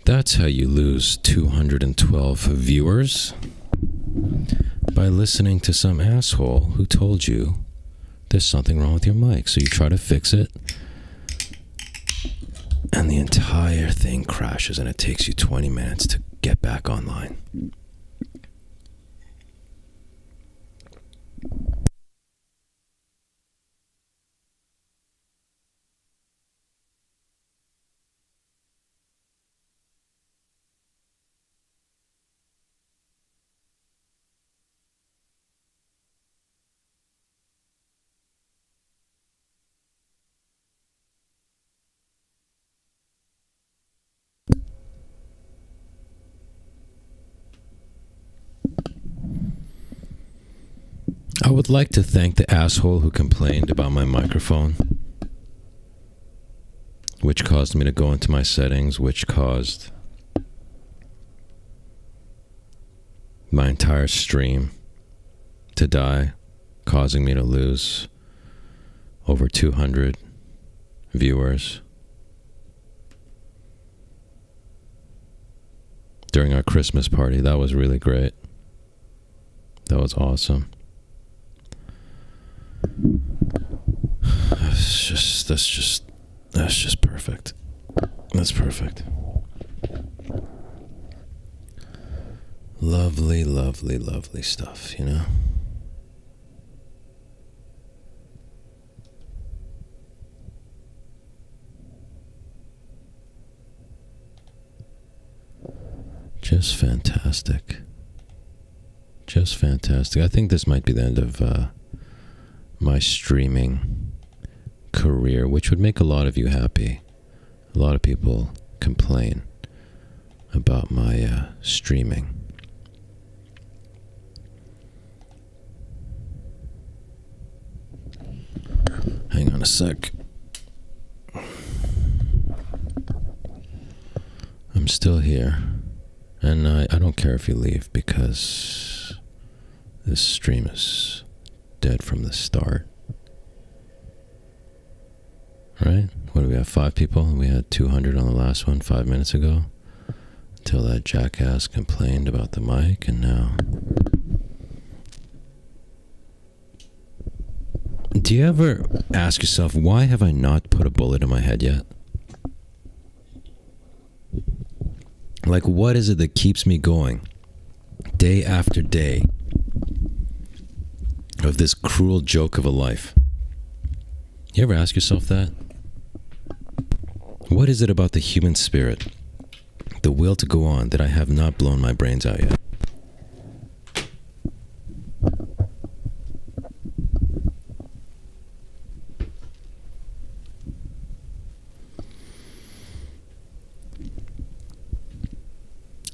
That's how you lose 212 viewers. By listening to some asshole who told you there's something wrong with your mic. So you try to fix it, and the entire thing crashes, and it takes you 20 minutes to get back online. I would like to thank the asshole who complained about my microphone, which caused me to go into my settings, which caused my entire stream to die, causing me to lose over 200 viewers during our Christmas party. That was really great. That was awesome. That's just perfect. That's perfect. Lovely, lovely, lovely stuff, you know? Just fantastic. Just fantastic. I think this might be the end of my streaming career, which would make a lot of you happy. A lot of people complain about my streaming. Hang on a sec. I'm still here, and I don't care if you leave, because this stream is dead from the start. Right? What do we have? 5 people? We had 200 on the last one 5 minutes ago. Until that jackass complained about the mic, and now. Do you ever ask yourself, why have I not put a bullet in my head yet? Like, what is it that keeps me going day after day of this cruel joke of a life? You ever ask yourself that? What is it about the human spirit, the will to go on, that I have not blown my brains out yet?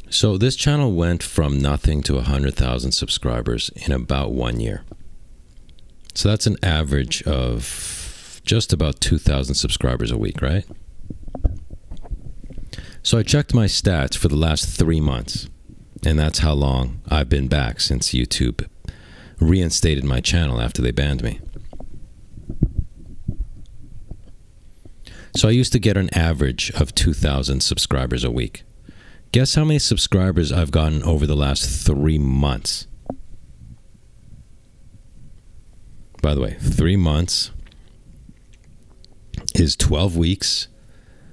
So this channel went from nothing to 100,000 subscribers in about 1 year. So that's an average of just about 2,000 subscribers a week, right? So I checked my stats for the last 3 months, and that's how long I've been back since YouTube reinstated my channel after they banned me. So I used to get an average of 2,000 subscribers a week. Guess how many subscribers I've gotten over the last 3 months? By the way, 3 months is 12 weeks.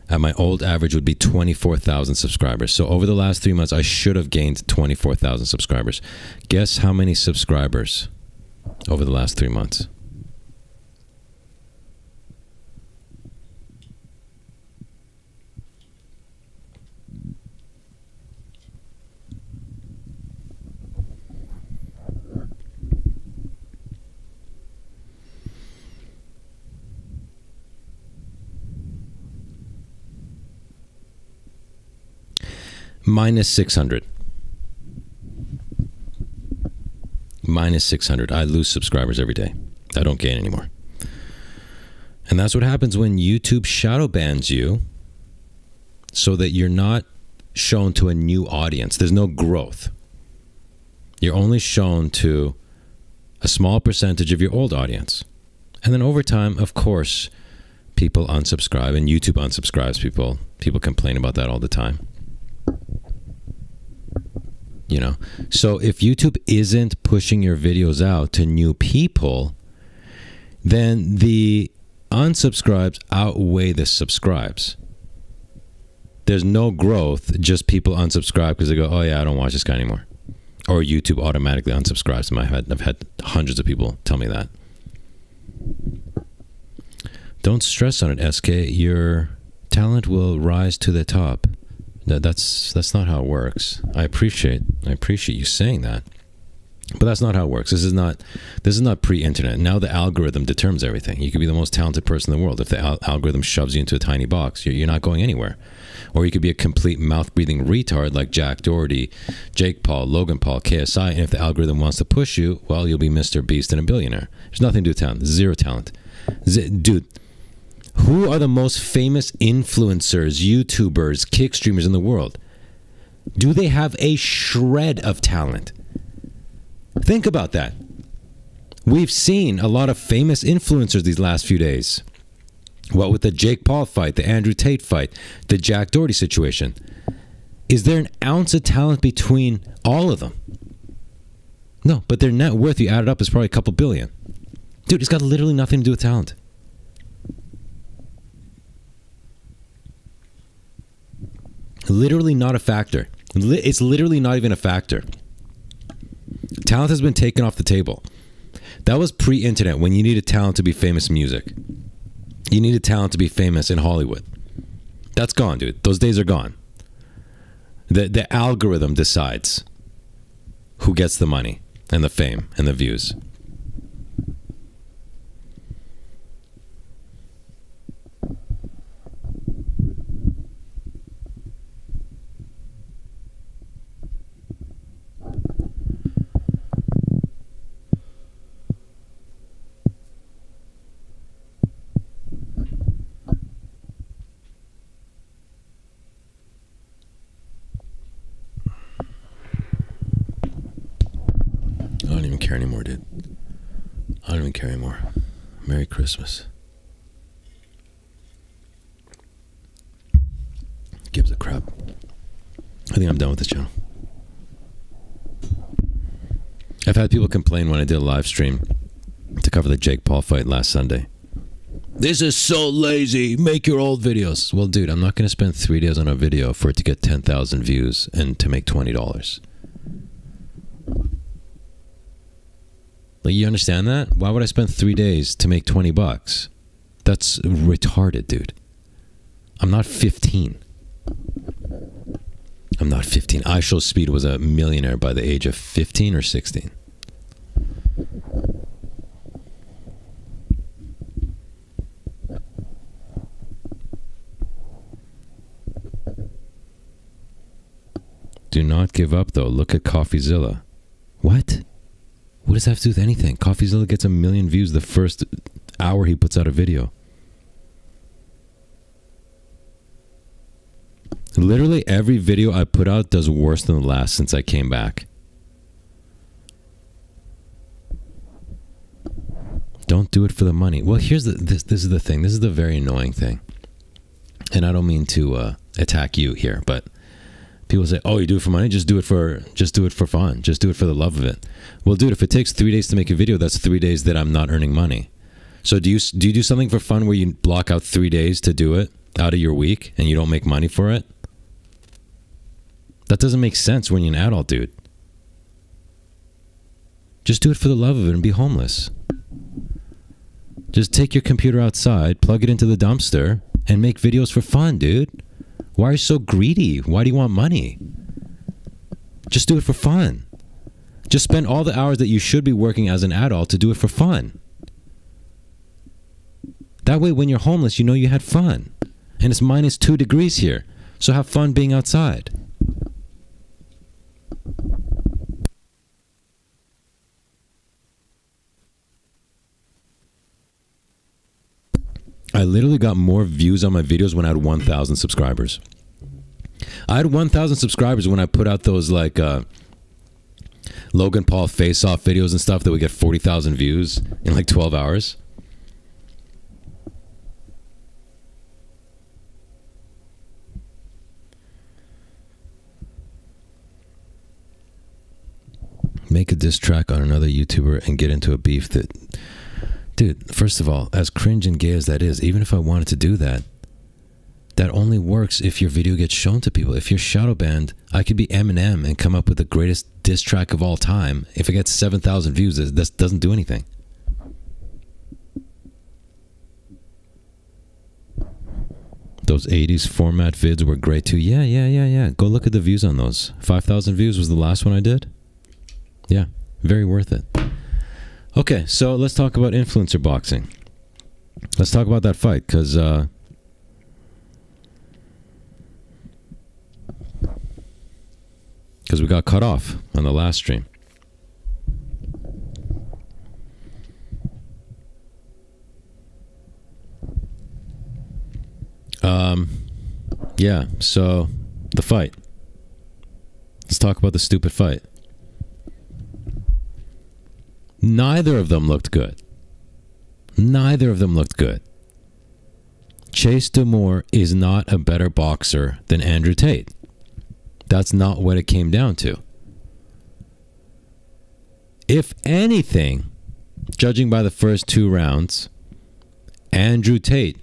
At my old average would be 24,000 subscribers. So over the last 3 months, I should have gained 24,000 subscribers. Guess how many subscribers over the last 3 months? Minus 600. Minus 600. I lose subscribers every day. I don't gain anymore. And that's what happens when YouTube shadow bans you, so that you're not shown to a new audience. There's no growth. You're only shown to a small percentage of your old audience. And then over time, of course, people unsubscribe, and YouTube unsubscribes people. People complain about that all the time. you know. So if YouTube isn't pushing your videos out to new people, then the unsubscribes outweigh the subscribes. There's no growth, just people unsubscribe because they go, oh yeah, I don't watch this guy anymore. Or YouTube automatically unsubscribes. I've had hundreds of people tell me that. Don't stress on it, SK. Your talent will rise to the top. That's not how it works. I appreciate you saying that. But that's not how it works. This is not pre-internet. Now the algorithm determines everything. You could be the most talented person in the world. If the algorithm shoves you into a tiny box, you're not going anywhere. Or you could be a complete mouth-breathing retard like Jack Doherty, Jake Paul, Logan Paul, KSI, and if the algorithm wants to push you, well, you'll be Mr. Beast and a billionaire. There's nothing to do with talent. Zero talent. Dude, who are the most famous influencers, YouTubers, kick streamers in the world? Do they have a shred of talent? Think about that. We've seen a lot of famous influencers these last few days. What with the Jake Paul fight, the Andrew Tate fight, the Jack Doherty situation. Is there an ounce of talent between all of them? No, but their net worth, you add it up, is probably a couple billion. Dude, it's got literally nothing to do with talent. Literally not a factor. It's literally not even a factor. Talent has been taken off the table. That was pre-internet when you needed talent to be famous in music. You needed talent to be famous in Hollywood. That's gone, dude. Those days are gone. The algorithm decides who gets the money and the fame and the views. I don't even care anymore, dude. I don't even care anymore. Merry Christmas. Gives a crap. I think I'm done with this channel. I've had people complain when I did a live stream to cover the Jake Paul fight last Sunday. This is so lazy. Make your old videos. Well, dude, I'm not going to spend 3 days on a video for it to get 10,000 views and to make $20. Like, you understand that? Why would I spend 3 days to make $20? That's retarded, dude. I'm not 15. I'm not 15. iShowSpeed was a millionaire by the age of 15 or 16. Do not give up, though. Look at CoffeeZilla. What? What does that have to do with anything? CoffeeZilla gets 1 million views the first hour he puts out a video. Literally every video I put out does worse than the last since I came back. Don't do it for the money. Well, here's this is the thing. This is the very annoying thing. And I don't mean to attack you here, but people say, "Oh, you do it for money? Just do it for fun. Just do it for the love of it." Well, dude, if it takes 3 days to make a video, that's 3 days that I'm not earning money. So do you do something for fun where you block out 3 days to do it out of your week and you don't make money for it? That doesn't make sense when you're an adult, dude. Just do it for the love of it and be homeless. Just take your computer outside, plug it into the dumpster, and make videos for fun, dude. Why are you so greedy? Why do you want money? Just do it for fun. Just spend all the hours that you should be working as an adult to do it for fun. That way, when you're homeless, you know you had fun. And it's -2 degrees here. So have fun being outside. I literally got more views on my videos when I had 1,000 subscribers. I had 1,000 subscribers when I put out those like Logan Paul face-off videos and stuff that would get 40,000 views in like 12 hours. make a diss track on another YouTuber and get into a beef that, dude, first of all, as cringe and gay as that is, even if I wanted to do that, that only works if your video gets shown to people. If you're shadow banned, I could be Eminem and come up with the greatest diss track of all time. If it gets 7,000 views, that doesn't do anything. Those 80s format vids were great too. Yeah. Go look at the views on those. 5,000 views was the last one I did. Yeah, very worth it. Okay, so let's talk about influencer boxing. Let's talk about that fight, because we got cut off on the last stream. Yeah, so the fight. Let's talk about the stupid fight. Neither of them looked good. Neither of them looked good. Chase Demoor is not a better boxer than Andrew Tate. That's not what it came down to. If anything, judging by the first 2 rounds, Andrew Tate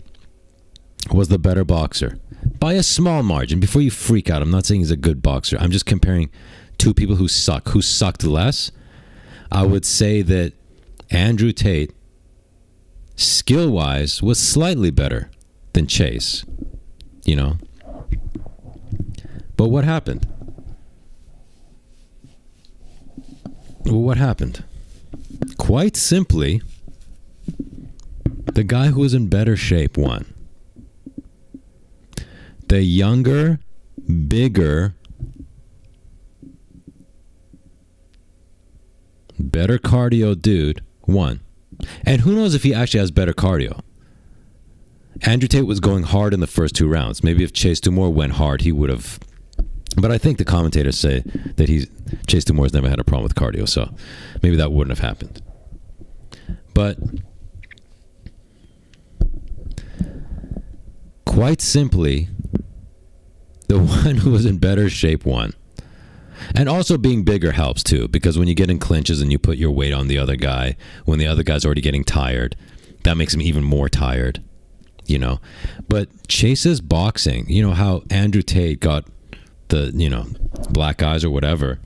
was the better boxer. By a small margin. Before you freak out, I'm not saying he's a good boxer. I'm just comparing 2 people who suck. Who sucked less? I would say that Andrew Tate, skill-wise, was slightly better than Chase. You know? But what happened? Well, what happened? Quite simply, the guy who was in better shape won. The younger, bigger, better cardio dude won. And who knows if he actually has better cardio. Andrew Tate was going hard in the first 2 rounds. Maybe if Chase Demoor went hard, he would have. But I think the commentators say that Chase Demoor's never had a problem with cardio, so maybe that wouldn't have happened. But quite simply, the one who was in better shape won. And also being bigger helps too, because when you get in clinches and you put your weight on the other guy, when the other guy's already getting tired, that makes him even more tired, you know. But Chase's boxing, you know how Andrew Tate got the, you know, black eyes or whatever.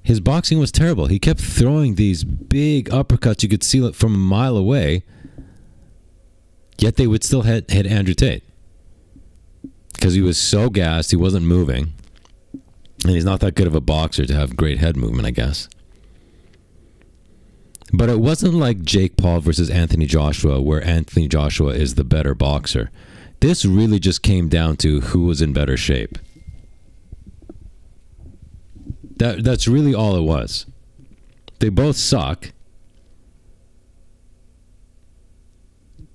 His boxing was terrible. He kept throwing these big uppercuts. You could see it from a mile away. Yet they would still hit Andrew Tate. Because he was so gassed, he wasn't moving. And he's not that good of a boxer to have great head movement, I guess. But it wasn't like Jake Paul versus Anthony Joshua, where Anthony Joshua is the better boxer. This really just came down to who was in better shape. That's really all it was. They both suck.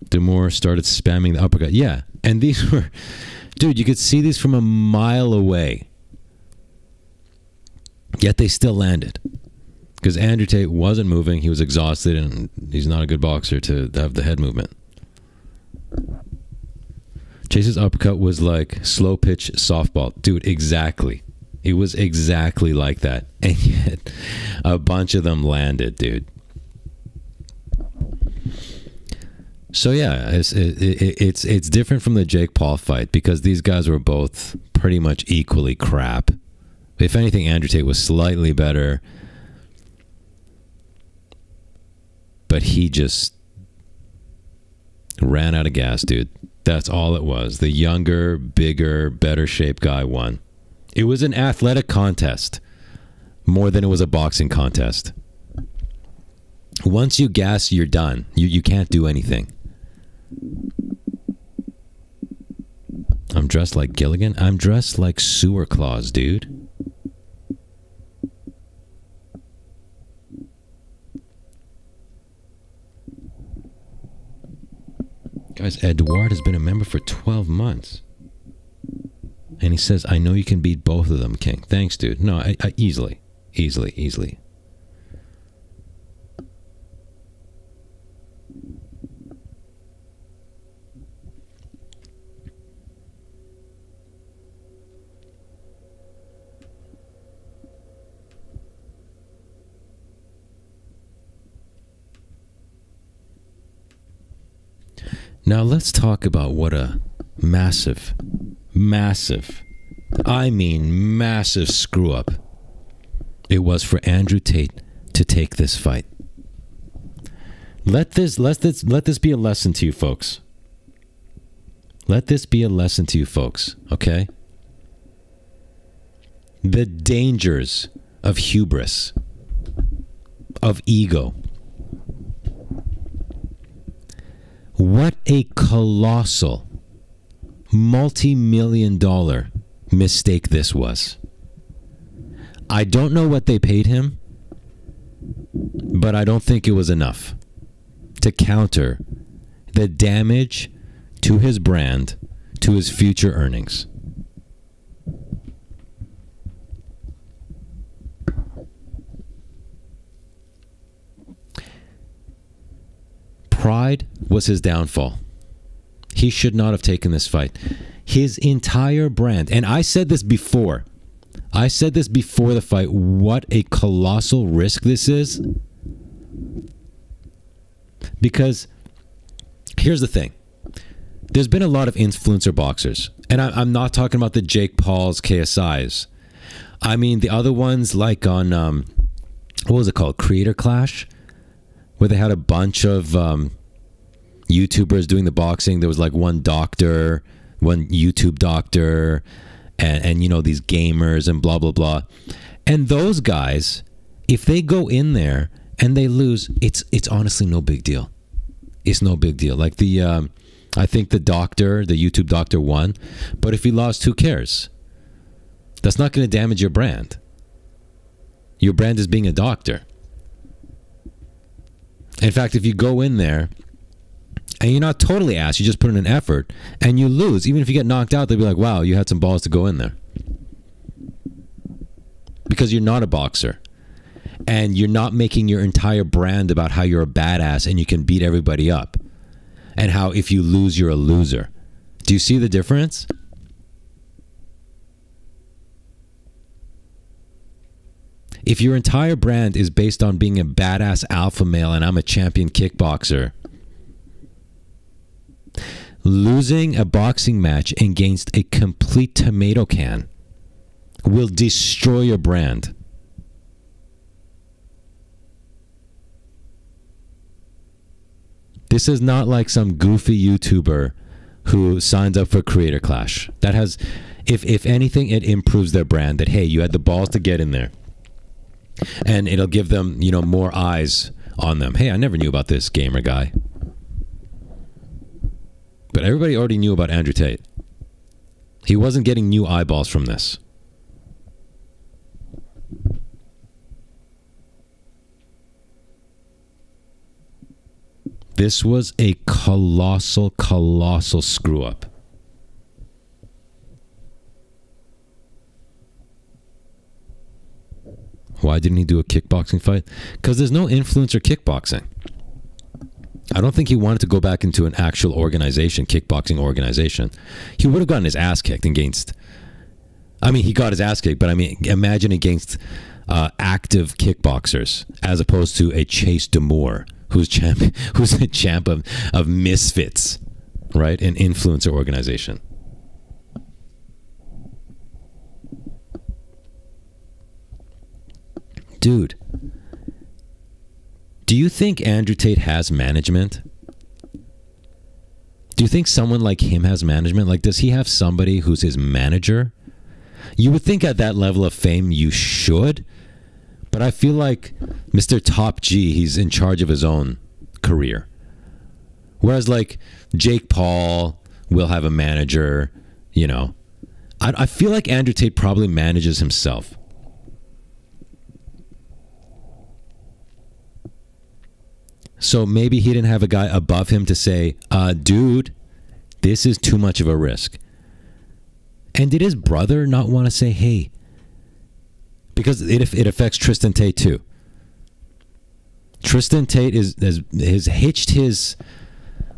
Demoor started spamming the uppercut. Yeah, and these were... Dude, you could see these from a mile away. Yet they still landed. Because Andrew Tate wasn't moving. He was exhausted, and he's not a good boxer to have the head movement. Chase's uppercut was like slow pitch softball. Dude, exactly. It was exactly like that. And yet a bunch of them landed, dude. So yeah, it's different from the Jake Paul fight because these guys were both pretty much equally crap. If anything, Andrew Tate was slightly better, but he just ran out of gas, dude. That's all it was. The younger, bigger, better shaped guy won. It was an athletic contest more than it was a boxing contest. Once you gas, you're done. You can't do anything. I'm dressed like Gilligan. I'm dressed like Sewer Claus, dude. Guys, Edouard has been a member for 12 months. And he says, I know you can beat both of them, King. Thanks, dude. No, I easily. Now let's talk about what a massive, I mean massive screw up it was for Andrew Tate to take this fight. Let this be a lesson to you folks. Let this be a lesson to you folks, okay? The dangers of hubris, of ego. What a colossal, multi-million-dollar mistake this was. I don't know what they paid him, but I don't think it was enough to counter the damage to his brand, to his future earnings. Pride was his downfall. He should not have taken this fight. His entire brand, and I said this before the fight, what a colossal risk this is. Because here's the thing. There's been a lot of influencer boxers. And I'm not talking about the Jake Pauls, KSIs. I mean the other ones like on, what was it called? Creator Clash? Where they had a bunch of YouTubers doing the boxing. There was like one doctor, one YouTube doctor, and you know, these gamers and blah, blah, blah. And those guys, if they go in there and they lose, it's honestly no big deal. It's no big deal. Like I think the YouTube doctor won. But if he lost, who cares? That's not going to damage your brand. Your brand is being a doctor. In fact, if you go in there and you're not totally ass, you just put in an effort and you lose, even if you get knocked out, they'll be like, wow, you had some balls to go in there. Because you're not a boxer. And you're not making your entire brand about how you're a badass and you can beat everybody up. And how if you lose, you're a loser. Do you see the difference? If your entire brand is based on being a badass alpha male and I'm a champion kickboxer, losing a boxing match against a complete tomato can will destroy your brand. This is not like some goofy YouTuber who signs up for Creator Clash. That has, if anything, it improves their brand. That, hey, you had the balls to get in there. And it'll give them, you know, more eyes on them. Hey, I never knew about this gamer guy. But everybody already knew about Andrew Tate. He wasn't getting new eyeballs from this. This was a colossal screw up. Why didn't he do a kickboxing fight? Because there's no influencer kickboxing. I don't think he wanted to go back into an actual organization, kickboxing organization. He would have gotten his ass kicked against... I mean, he got his ass kicked, but I mean, imagine against active kickboxers as opposed to a Chase Demoor, who's a champ of Misfits, right? An influencer organization. Dude, do you think Andrew Tate has management? Do you think someone like him has management? Like, does he have somebody who's his manager? You would think at that level of fame you should, but I feel like Mr. Top G, he's in charge of his own career. Whereas like Jake Paul will have a manager, you know. I feel like Andrew Tate probably manages himself. So maybe he didn't have a guy above him to say, dude, this is too much of a risk. And did his brother not want to say, hey, because it affects Tristan Tate too. Tristan Tate has hitched his,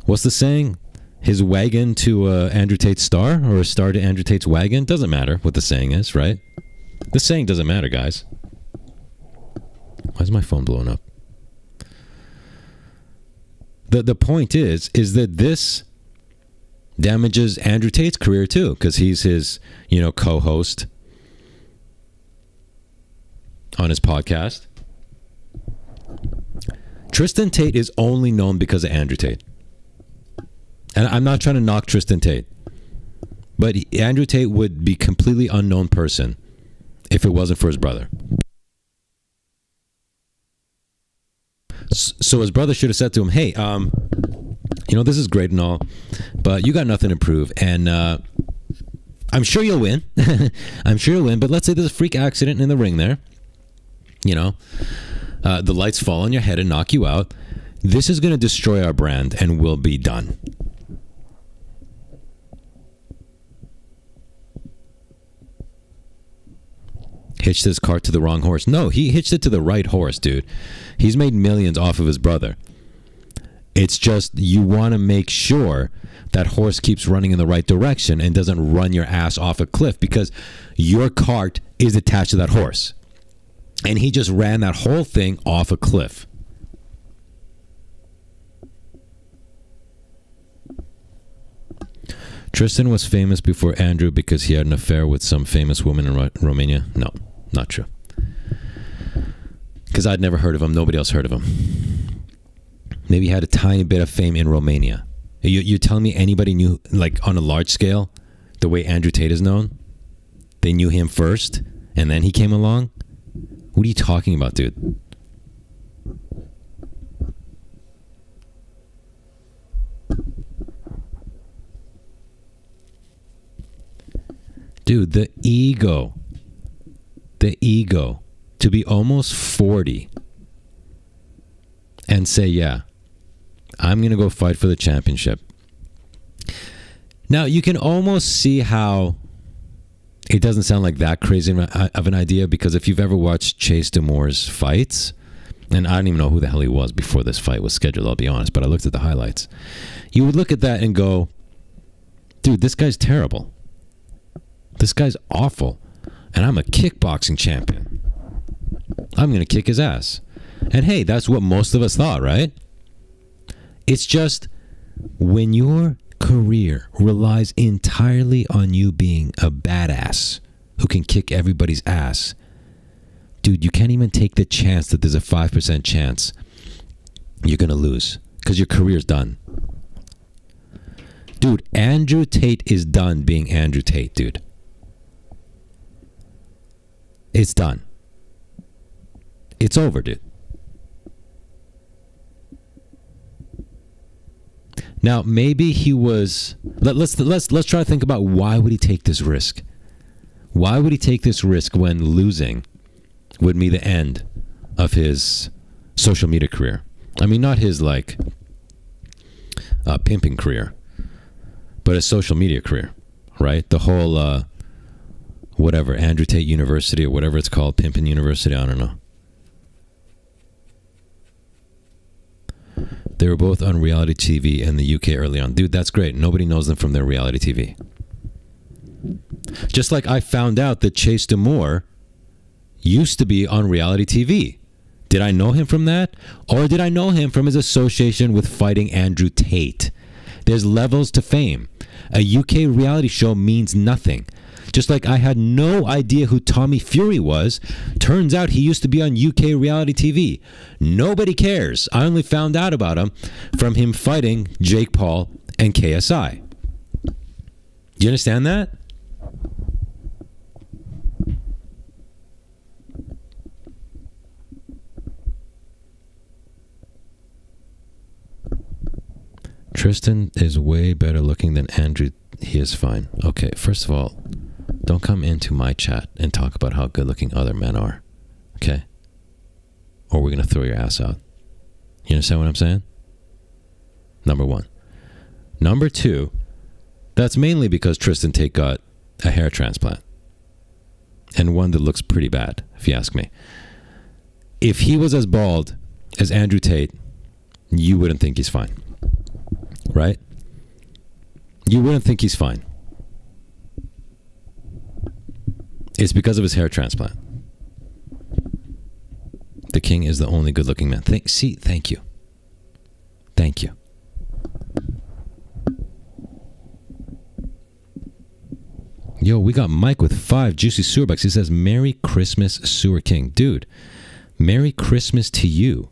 what's the saying? His wagon to Andrew Tate's star, or a star to Andrew Tate's wagon. Doesn't matter what the saying is, right? The saying doesn't matter, guys. Why is my phone blowing up? The point is that this damages Andrew Tate's career too, because he's his, co-host on his podcast. Tristan Tate is only known because of Andrew Tate. And I'm not trying to knock Tristan Tate, but Andrew Tate would be a completely unknown person if it wasn't for his brother. So his brother should have said to him, hey, this is great and all, but you got nothing to prove. And I'm sure you'll win. But let's say there's a freak accident in the ring there. The lights fall on your head and knock you out. This is going to destroy our brand and we'll be done. Hitched his cart to the wrong horse. No, he hitched it to the right horse, dude. He's made millions off of his brother. It's just you want to make sure that horse keeps running in the right direction and doesn't run your ass off a cliff, because your cart is attached to that horse. And he just ran that whole thing off a cliff. Tristan was famous before Andrew because he had an affair with some famous woman in Romania. No, not true. Because I'd never heard of him. Nobody else heard of him. Maybe he had a tiny bit of fame in Romania. You're telling me anybody knew, like on a large scale, the way Andrew Tate is known? They knew him first and then he came along? What are you talking about, dude? Dude, the ego to be almost 40 and say, yeah, I'm going to go fight for the championship. Now, you can almost see how it doesn't sound like that crazy of an idea, because if you've ever watched Chase Demoor's fights, and I don't even know who the hell he was before this fight was scheduled, I'll be honest, but I looked at the highlights. You would look at that and go, dude, this guy's terrible. This guy's awful. And I'm a kickboxing champion. I'm going to kick his ass. And hey, that's what most of us thought, right? It's just when your career relies entirely on you being a badass who can kick everybody's ass, dude, you can't even take the chance that there's a 5% chance you're going to lose, because your career's done. Dude, Andrew Tate is done being Andrew Tate, dude. It's done. It's over, dude. Now, maybe he was... Let's try to think about, why would he take this risk? Why would he take this risk when losing would be the end of his social media career? I mean, not his, pimping career, but his social media career, right? The whole... whatever, Andrew Tate University or whatever it's called, Pimpin' University, I don't know. They were both on reality TV in the UK early on. Dude, that's great. Nobody knows them from their reality TV. Just like I found out that Chase Demoor used to be on reality TV. Did I know him from that? Or did I know him from his association with fighting Andrew Tate? There's levels to fame. A UK reality show means nothing. Just like I had no idea who Tommy Fury was. Turns out he used to be on UK reality TV. Nobody cares. I only found out about him from him fighting Jake Paul and KSI. Do you understand that? Tristan is way better looking than Andrew. He is fine. Okay, first of all, don't come into my chat and talk about how good looking other men are. Okay? Or we're going to throw your ass out. You understand what I'm saying? Number one. Number two, that's mainly because Tristan Tate got a hair transplant. And one that looks pretty bad, if you ask me. If he was as bald as Andrew Tate, you wouldn't think he's fine. Right? You wouldn't think he's fine. It's because of his hair transplant. The king is the only good-looking man. Thank you. Thank you. Yo, we got Mike with 5 juicy sewer bucks. He says, Merry Christmas, Sewer King. Dude, Merry Christmas to you.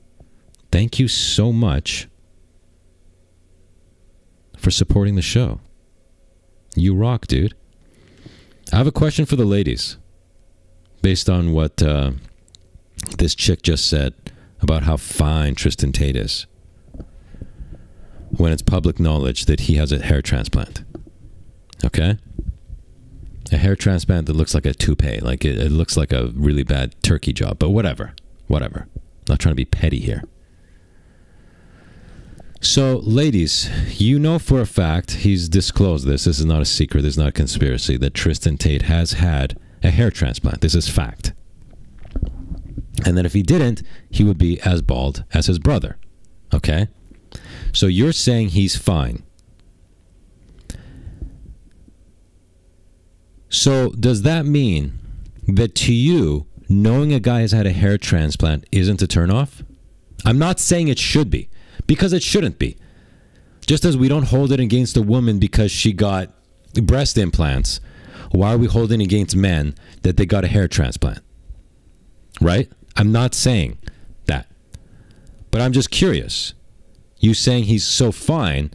Thank you so much for supporting the show. You rock, dude. I have a question for the ladies based on what this chick just said about how fine Tristan Tate is when it's public knowledge that he has a hair transplant. Okay? A hair transplant that looks like a toupee. Like it looks like a really bad turkey job. But whatever. Not trying to be petty here. So, ladies, you know for a fact, he's disclosed this. This is not a secret. This is not a conspiracy. That Tristan Tate has had a hair transplant. This is fact. And that if he didn't, he would be as bald as his brother. Okay? So you're saying he's fine. So does that mean that to you, knowing a guy has had a hair transplant isn't a turnoff? I'm not saying it should be, because it shouldn't be. Just as we don't hold it against a woman because she got breast implants, why are we holding against men that they got a hair transplant? Right? I'm not saying that. But I'm just curious. You saying he's so fine,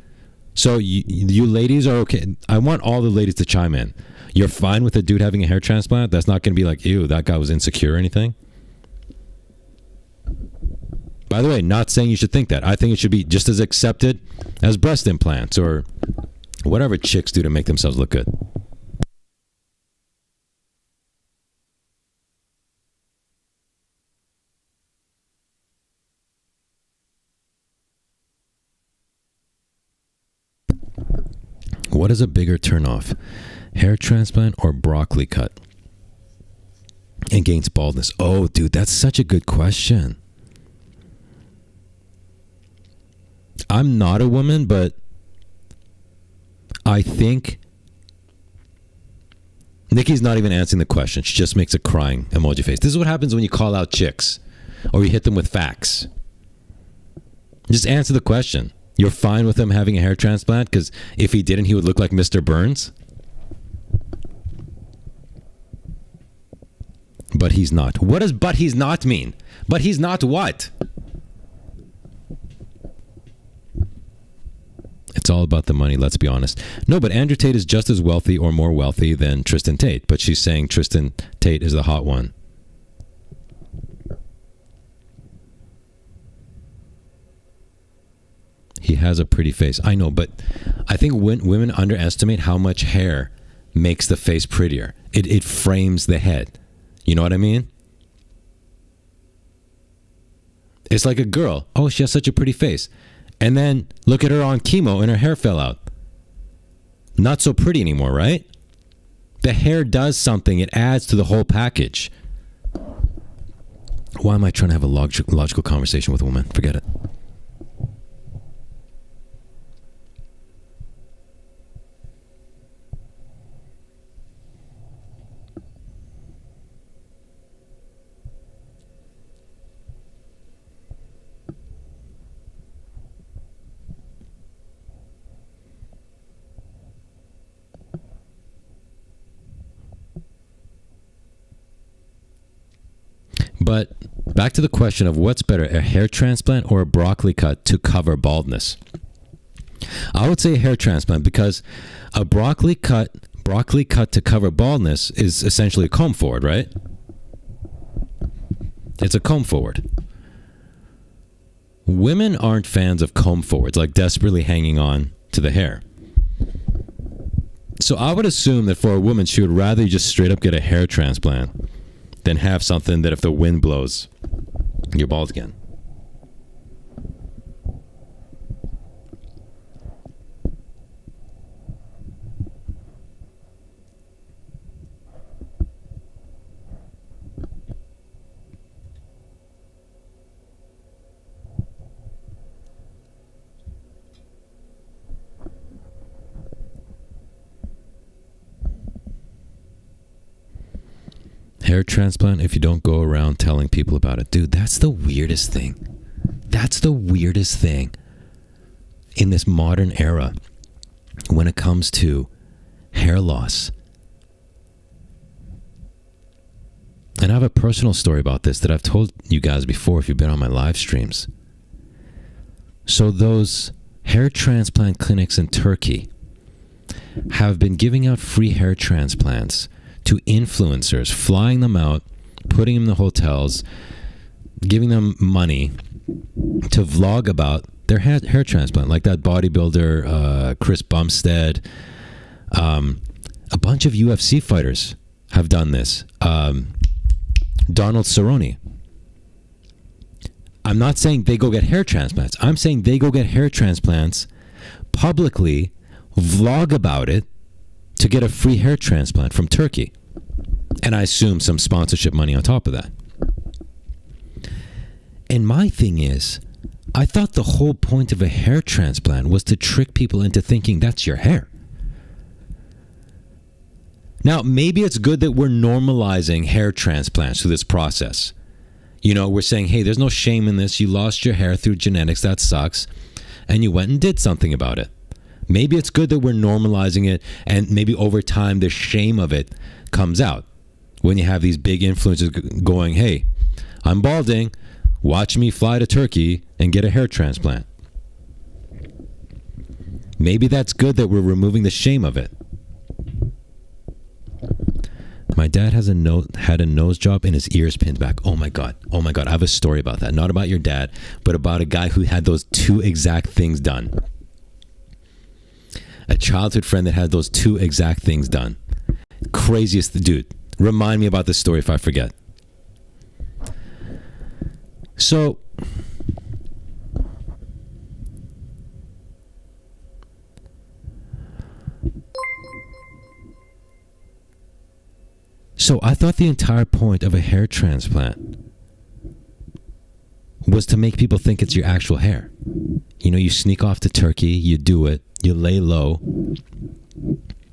so you ladies are okay. I want all the ladies to chime in. You're fine with a dude having a hair transplant? That's not going to be like, ew, that guy was insecure or anything? By the way, not saying you should think that. I think it should be just as accepted as breast implants or whatever chicks do to make themselves look good. What is a bigger turnoff? Hair transplant or broccoli cut? Against baldness. Oh, dude, that's such a good question. I'm not a woman, but I think Nikki's not even answering the question. She just makes a crying emoji face. This is what happens when you call out chicks or you hit them with facts. Just answer the question. You're fine with him having a hair transplant? Because if he didn't, he would look like Mr. Burns. But he's not. What does but he's not mean? But he's not what? It's all about the money, let's be honest. No, but Andrew Tate is just as wealthy or more wealthy than Tristan Tate. But she's saying Tristan Tate is the hot one. He has a pretty face. I know, but I think when women underestimate how much hair makes the face prettier. It frames the head. You know what I mean? It's like a girl. Oh, she has such a pretty face. And then look at her on chemo and her hair fell out. Not so pretty anymore, right? The hair does something. It adds to the whole package. Why am I trying to have a logical conversation with a woman? Forget it. But back to the question of what's better, a hair transplant or a broccoli cut to cover baldness? I would say a hair transplant because a broccoli cut to cover baldness is essentially a comb forward, right? It's a comb forward. Women aren't fans of comb forwards, like desperately hanging on to the hair. So I would assume that for a woman, she would rather just straight up get a hair transplant than have something that if the wind blows, you're bald again. Hair transplant if you don't go around telling people about it. Dude, that's the weirdest thing. That's the weirdest thing in this modern era when it comes to hair loss. And I have a personal story about this that I've told you guys before if you've been on my live streams. So those hair transplant clinics in Turkey have been giving out free hair transplants to influencers, flying them out, putting them in the hotels, giving them money to vlog about their hair transplant, like that bodybuilder Chris Bumstead. A bunch of UFC fighters have done this. Donald Cerrone. I'm not saying they go get hair transplants. I'm saying they go get hair transplants publicly, vlog about it to get a free hair transplant from Turkey. And I assume some sponsorship money on top of that. And my thing is, I thought the whole point of a hair transplant was to trick people into thinking that's your hair. Now, maybe it's good that we're normalizing hair transplants through this process. You know, we're saying, hey, there's no shame in this. You lost your hair through genetics. That sucks. And you went and did something about it. Maybe it's good that we're normalizing it, and maybe over time the shame of it comes out. When you have these big influencers going, hey, I'm balding. Watch me fly to Turkey and get a hair transplant. Maybe that's good that we're removing the shame of it. My dad had a nose job and his ears pinned back. Oh my God. I have a story about that. Not about your dad, but about a guy who had those two exact things done. A childhood friend that had those two exact things done. Craziest dude. Remind me about this story if I forget. So, I thought the entire point of a hair transplant was to make people think it's your actual hair. You know, you sneak off to Turkey, you do it, you lay low,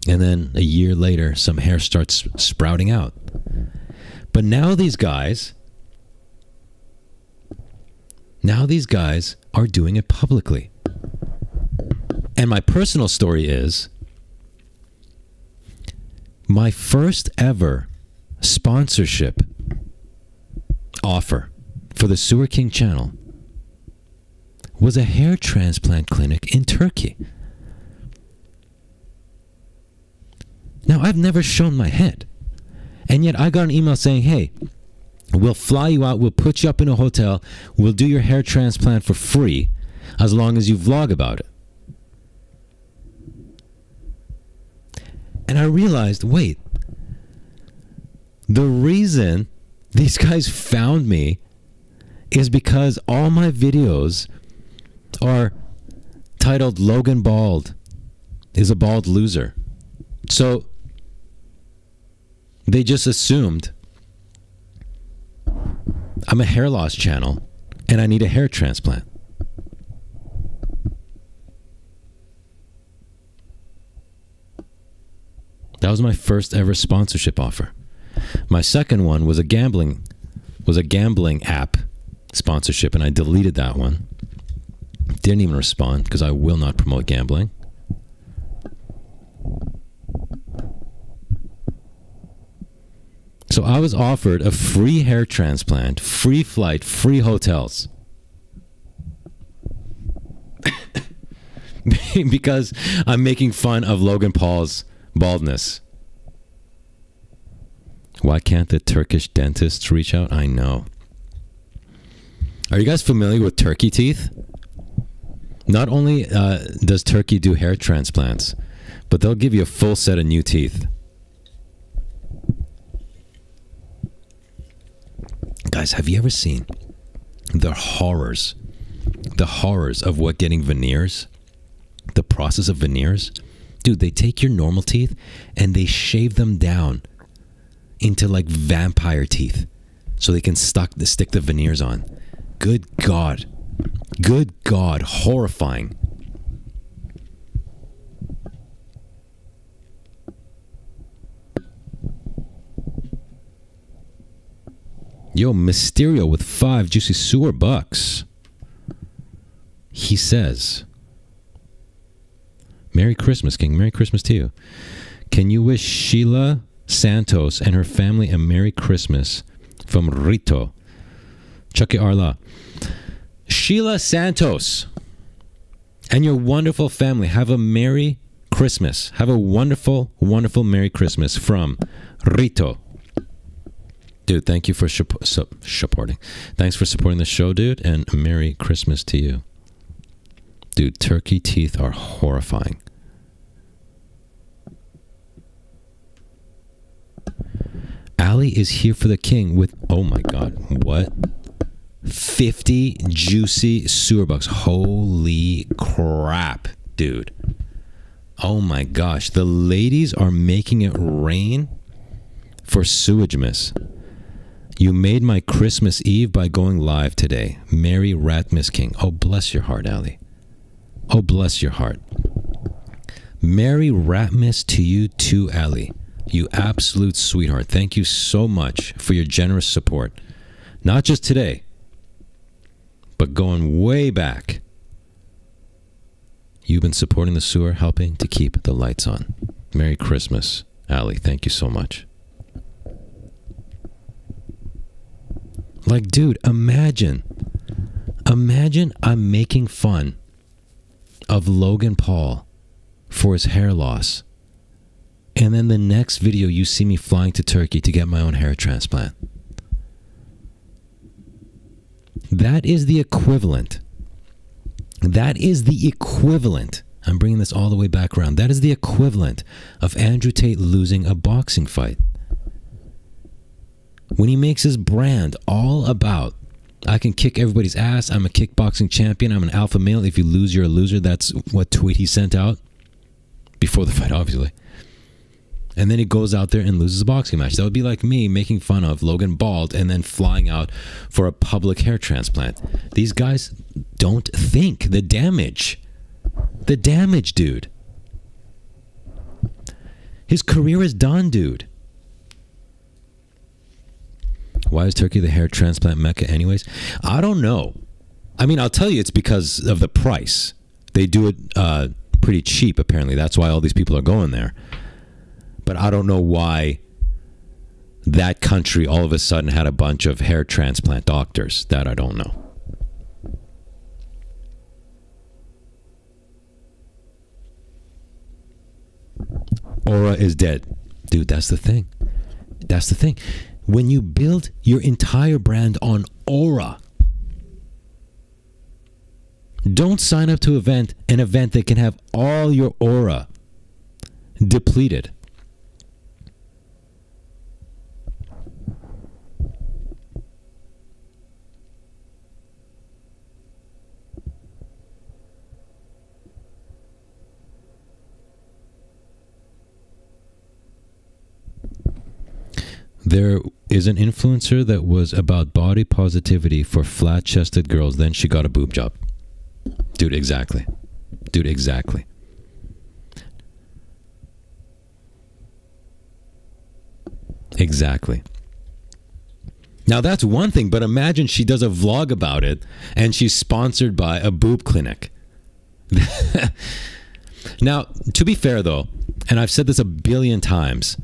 and then a year later, some hair starts sprouting out. But now these guys are doing it publicly. And my personal story is, my first ever sponsorship offer for the Sewer King channel was a hair transplant clinic in Turkey. Now, I've never shown my head. And yet I got an email saying, hey, we'll fly you out, we'll put you up in a hotel, we'll do your hair transplant for free as long as you vlog about it. And I realized, wait, the reason these guys found me is because all my videos are titled Logan Bald is a bald loser. So they just assumed I'm a hair loss channel and I need a hair transplant. That was my first ever sponsorship offer. My second one was a gambling app sponsorship, and I deleted that one. Didn't even respond because I will not promote gambling. So I was offered a free hair transplant, free flight, free hotels. Because I'm making fun of Logan Paul's baldness. Why can't the Turkish dentists reach out? I know. Are you guys familiar with turkey teeth? Not only does Turkey do hair transplants, but they'll give you a full set of new teeth. Guys, have you ever seen the horrors of what getting veneers, the process of veneers? Dude, they take your normal teeth and they shave them down into like vampire teeth so they can stick the veneers on. Good God, horrifying. Yo, Mysterio with 5 juicy sewer bucks. He says, Merry Christmas, King. Merry Christmas to you. Can you wish Sheila Santos and her family a Merry Christmas from Rito. Chucky Arla. Sheila Santos and your wonderful family. Have a Merry Christmas. Have a wonderful, wonderful Merry Christmas from Rito. Dude, thank you for supporting. Thanks for supporting the show, dude, and Merry Christmas to you. Dude, turkey teeth are horrifying. Ali is here for the king with, oh my God, what? 50 juicy sewer bucks. Holy crap, dude. Oh my gosh. The ladies are making it rain for Sewagemas. You made my Christmas Eve by going live today. Merry Ratmas King. Oh, bless your heart, Ali. Oh, bless your heart. Merry Ratmas to you too, Ali. You absolute sweetheart. Thank you so much for your generous support. Not just today, but going way back. You've been supporting the sewer, helping to keep the lights on. Merry Christmas, Ali. Thank you so much. Like, dude, imagine I'm making fun of Logan Paul for his hair loss. And then the next video, you see me flying to Turkey to get my own hair transplant. That is the equivalent. That is the equivalent. I'm bringing this all the way back around. That is the equivalent of Andrew Tate losing a boxing fight. When he makes his brand all about, I can kick everybody's ass, I'm a kickboxing champion, I'm an alpha male, if you lose, you're a loser. That's what tweet he sent out. Before the fight, obviously. And then he goes out there and loses a boxing match. That would be like me making fun of Logan bald and then flying out for a public hair transplant. These guys don't think. The damage, dude. His career is done, dude. Why is Turkey the hair transplant mecca anyways? I don't know. I mean, I'll tell you it's because of the price. They do it pretty cheap, apparently. That's why all these people are going there. But I don't know why that country all of a sudden had a bunch of hair transplant doctors. That I don't know. Aura is dead. Dude, that's the thing. That's the thing. When you build your entire brand on aura, don't sign up to an event that can have all your aura depleted. There is an influencer that was about body positivity for flat-chested girls. Then she got a boob job. Dude, exactly. Dude, exactly. Exactly. Now that's one thing, but imagine she does a vlog about it and she's sponsored by a boob clinic. Now, to be fair though, and I've said this a billion times,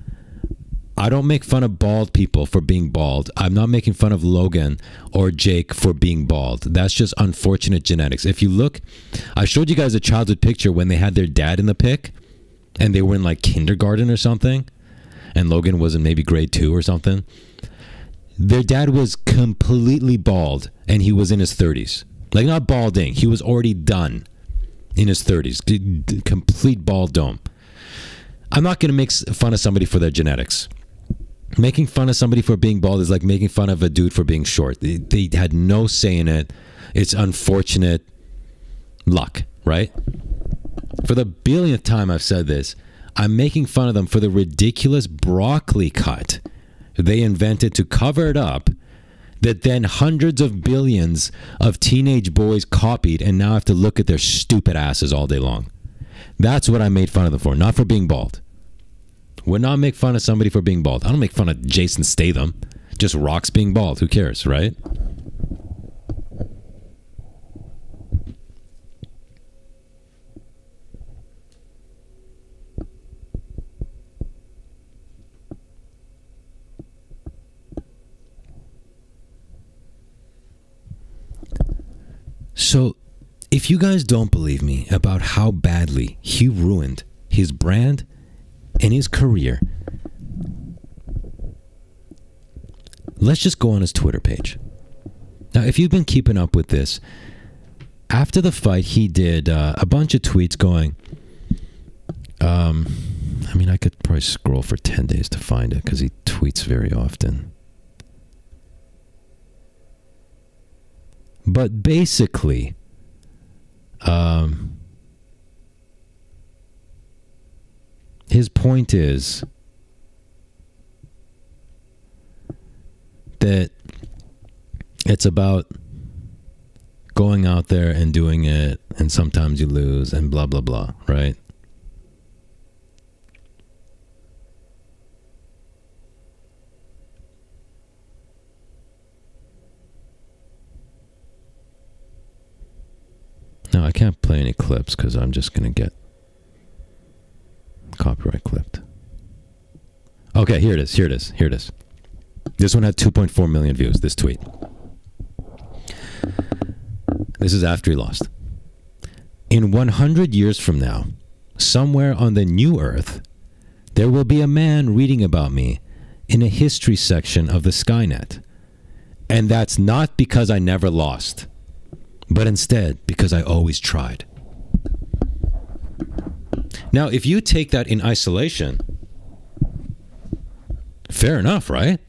I don't make fun of bald people for being bald. I'm not making fun of Logan or Jake for being bald. That's just unfortunate genetics. If you look, I showed you guys a childhood picture when they had their dad in the pic and they were in like kindergarten or something and Logan was in maybe grade 2 or something. Their dad was completely bald and he was in his 30s. Like not balding, he was already done in his 30s. Complete bald dome. I'm not going to make fun of somebody for their genetics. Making fun of somebody for being bald is like making fun of a dude for being short. They had no say in it. It's unfortunate luck, right? For the billionth time I've said this, I'm making fun of them for the ridiculous broccoli cut they invented to cover it up that then hundreds of billions of teenage boys copied and now have to look at their stupid asses all day long. That's what I made fun of them for, not for being bald. Would not make fun of somebody for being bald. I don't make fun of Jason Statham. Just rocks being bald. Who cares, right? So, if you guys don't believe me about how badly he ruined his brand and his career, let's just go on his Twitter page. Now, if you've been keeping up with this, after the fight, he did a bunch of tweets going, I could probably scroll for 10 days to find it because he tweets very often. But basically, his point is that it's about going out there and doing it, and sometimes you lose, and blah, blah, blah, right? No, I can't play any clips because I'm just going to get copyright clipped. Okay, here it is. This one had 2.4 million views, this tweet. This is after he lost. In 100 years from now, somewhere on the new earth, there will be a man reading about me in a history section of the Skynet. And that's not because I never lost, but instead because I always tried. Now, if you take that in isolation, fair enough, right?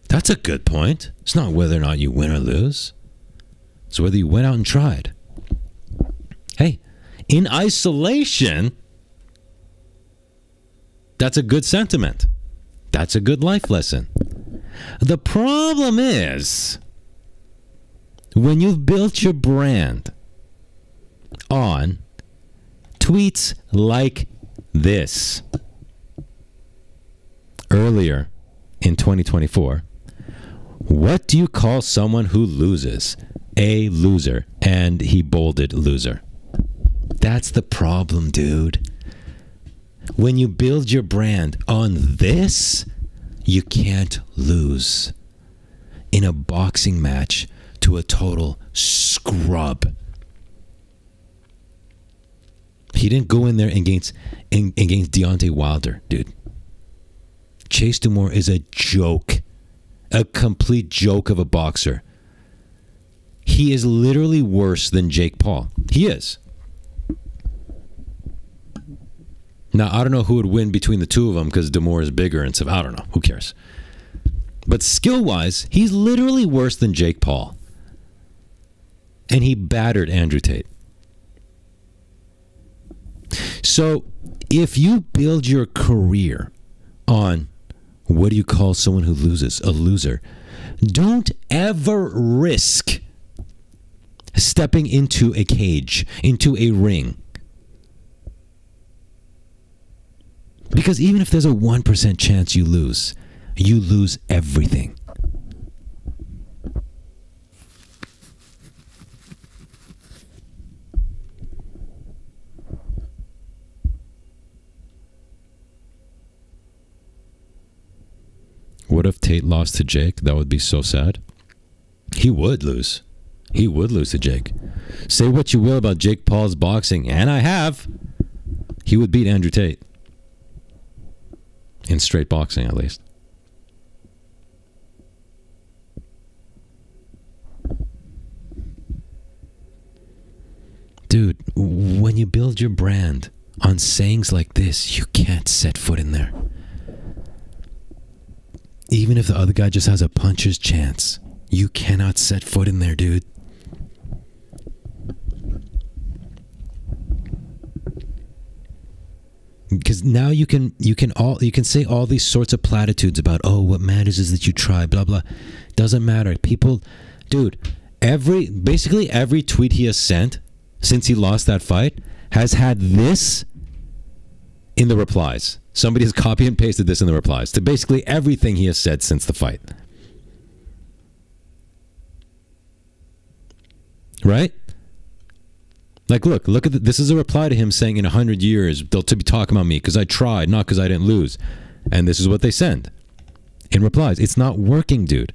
That's a good point. It's not whether or not you win or lose. It's whether you went out and tried. Hey, in isolation, that's a good sentiment. That's a good life lesson. The problem is, when you've built your brand on tweets like this earlier in 2024, what do you call someone who loses? A loser. And he bolded loser. That's the problem, dude. When you build your brand on this, you can't lose in a boxing match to a total scrub. He didn't go in there against Deontay Wilder, dude. Chase Demoor is a joke. A complete joke of a boxer. He is literally worse than Jake Paul. He is. Now, I don't know who would win between the two of them because Demoor is bigger and stuff. I don't know. Who cares? But skill-wise, he's literally worse than Jake Paul. And he battered Andrew Tate. So, if you build your career on what do you call someone who loses? A loser. Don't ever risk stepping into a cage, into a ring. Because even if there's a 1% chance you lose everything. What if Tate lost to Jake? That would be so sad. He would lose. He would lose to Jake. Say what you will about Jake Paul's boxing, and I have. He would beat Andrew Tate. In straight boxing, at least. Dude, when you build your brand on sayings like this, you can't set foot in there. Even if the other guy just has a puncher's chance, you cannot set foot in there, dude. Because now you can say all these sorts of platitudes about, oh, what matters is that you try, blah blah. Doesn't matter. People, dude, basically every tweet he has sent since he lost that fight has had this in the replies. Somebody has copy and pasted this in the replies to basically everything he has said since the fight. Right? Like, look at this is a reply to him saying in 100 years they'll be talking about me because I tried, not because I didn't lose. And this is what they send in replies. It's not working, dude.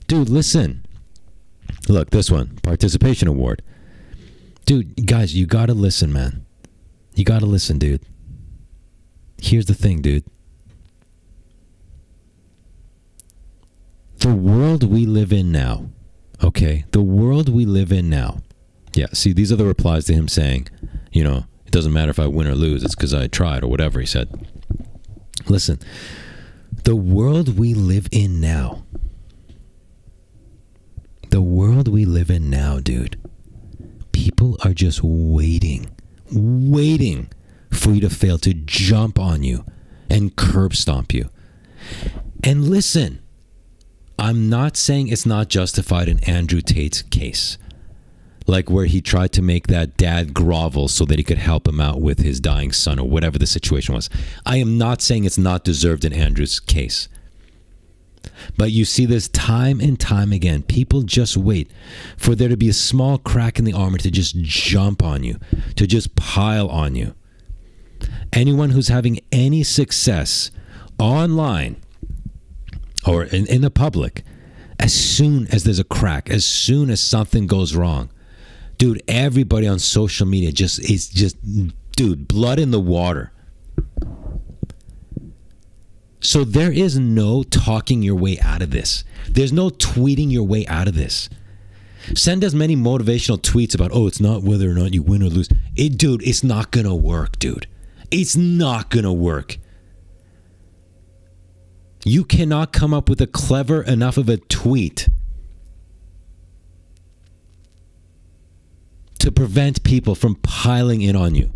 Dude, listen. Look, this one, participation award. Dude, guys, you gotta listen, man. You gotta listen, dude. Here's the thing, dude. The world we live in now, okay? The world we live in now. Yeah, see, these are the replies to him saying, you know, it doesn't matter if I win or lose, it's because I tried, or whatever he said. Listen, the world we live in now. The world we live in now, dude. People are just waiting for you to fail to jump on you and curb stomp you. And listen, I'm not saying it's not justified in Andrew Tate's case. Like where he tried to make that dad grovel so that he could help him out with his dying son or whatever the situation was. I am not saying it's not deserved in Andrew's case. But you see this time and time again. People just wait for there to be a small crack in the armor to just jump on you, to just pile on you. Anyone who's having any success online or in the public, as soon as there's a crack, as soon as something goes wrong, dude, everybody on social media is just, dude, blood in the water. So there is no talking your way out of this. There's no tweeting your way out of this. Send as many motivational tweets about, oh, it's not whether or not you win or lose. Dude, it's not going to work, dude. It's not going to work. You cannot come up with a clever enough of a tweet to prevent people from piling in on you.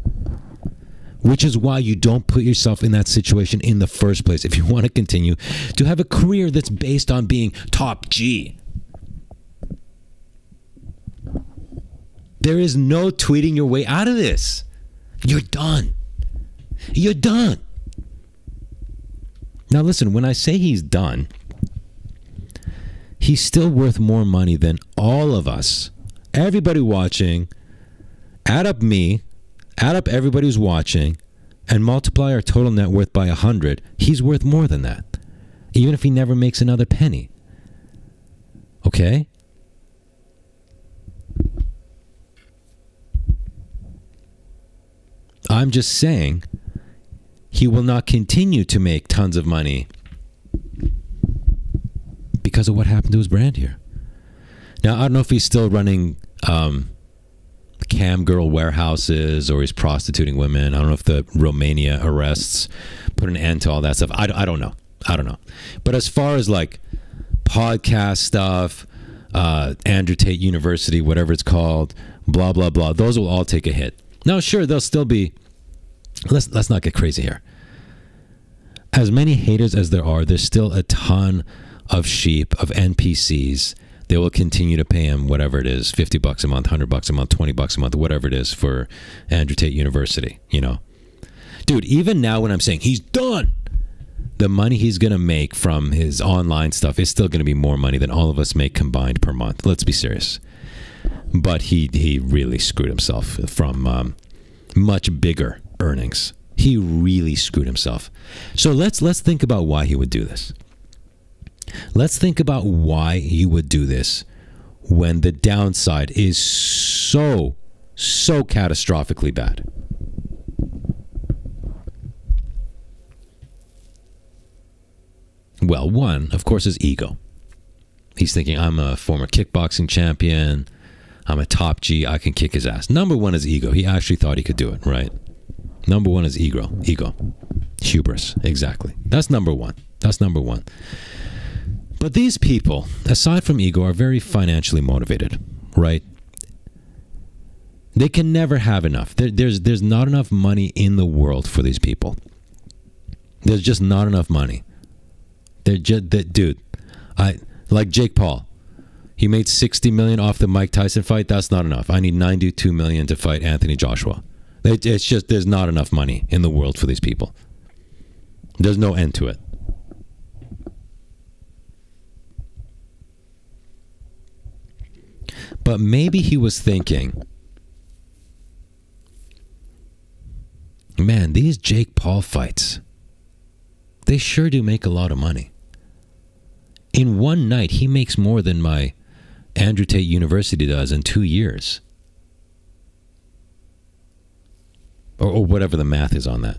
Which is why you don't put yourself in that situation in the first place if you want to continue to have a career that's based on being top G. There is no tweeting your way out of this. You're done. You're done. Now listen, when I say he's done, he's still worth more money than all of us. Everybody watching, add up me, add up everybody who's watching, and multiply our total net worth by 100. He's worth more than that, even if he never makes another penny. Okay? I'm just saying he will not continue to make tons of money because of what happened to his brand here. Now, I don't know if he's still running cam girl warehouses or he's prostituting women. I don't know if the Romania arrests put an end to all that stuff. I don't know. I don't know. But as far as like podcast stuff, Andrew Tate University, whatever it's called, blah, blah, blah, those will all take a hit. Now, sure, they'll still be, let's not get crazy here. As many haters as there are, there's still a ton of sheep, of NPCs. They will continue to pay him whatever it is, $50 a month, $100 a month, $20 a month, whatever it is for Andrew Tate University, you know. Dude, even now when I'm saying he's done, the money he's going to make from his online stuff is still going to be more money than all of us make combined per month. Let's be serious. But he really screwed himself from much bigger earnings. He really screwed himself. So let's think about why he would do this. Let's think about why he would do this when the downside is so catastrophically bad. Well, one, of course, is ego. He's thinking, I'm a former kickboxing champion. I'm a top G. I can kick his ass. Number one is ego. He actually thought he could do it, right? Number one is ego. Hubris. Exactly. That's number one. But these people, aside from ego, are very financially motivated, right? They can never have enough. There's not enough money in the world for these people. There's just not enough money. Dude, like Jake Paul. He made $60 million off the Mike Tyson fight. That's not enough. I need $92 million to fight Anthony Joshua. It's just, there's not enough money in the world for these people. There's no end to it. But maybe he was thinking, man, these Jake Paul fights, they sure do make a lot of money. In one night, he makes more than my Andrew Tate University does in 2 years. Or whatever the math is on that.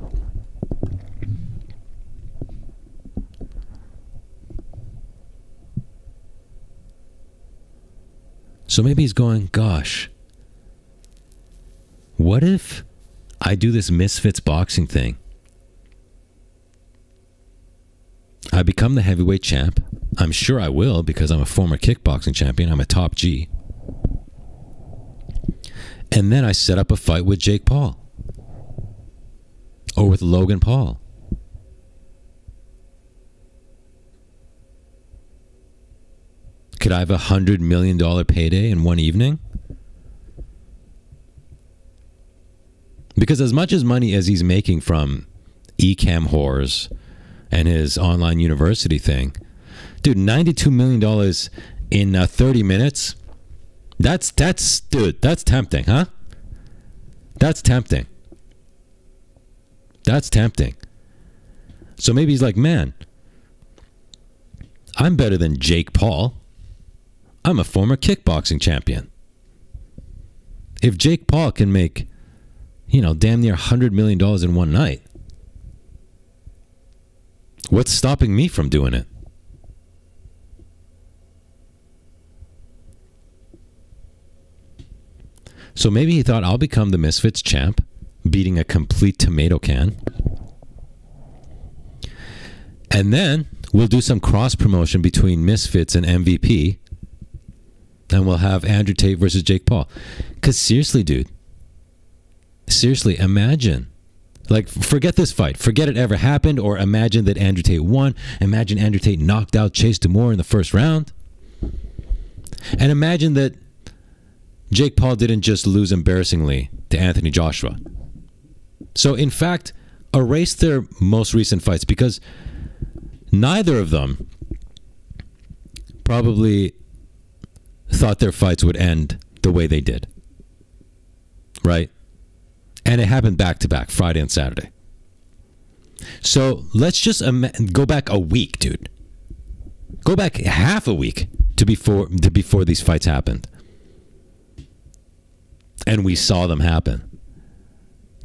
So maybe he's going, gosh, what if I do this Misfits Boxing thing? I become the heavyweight champ. I'm sure I will because I'm a former kickboxing champion. I'm a top G. And then I set up a fight with Jake Paul. Or with Logan Paul. Could I have $100 million payday in one evening? Because as much as money as he's making from eCam whores and his online university thing, dude, $92 million in 30 minutes, that's tempting, huh? That's tempting. That's tempting. So maybe he's like, man, I'm better than Jake Paul. I'm a former kickboxing champion. If Jake Paul can make, damn near $100 million in one night, what's stopping me from doing it? So maybe he thought, I'll become the Misfits champ, beating a complete tomato can. And then we'll do some cross promotion between Misfits and MVP. And we'll have Andrew Tate versus Jake Paul. Because seriously, dude. Seriously, imagine. Like, forget this fight. Forget it ever happened. Or imagine that Andrew Tate won. Imagine Andrew Tate knocked out Chase Demoor in the first round. And imagine that Jake Paul didn't just lose embarrassingly to Anthony Joshua. So, in fact, erase their most recent fights because neither of them probably thought their fights would end the way they did. Right? And it happened back to back, Friday and Saturday. So let's just go back a week, dude. Go back half a week to before these fights happened. And we saw them happen.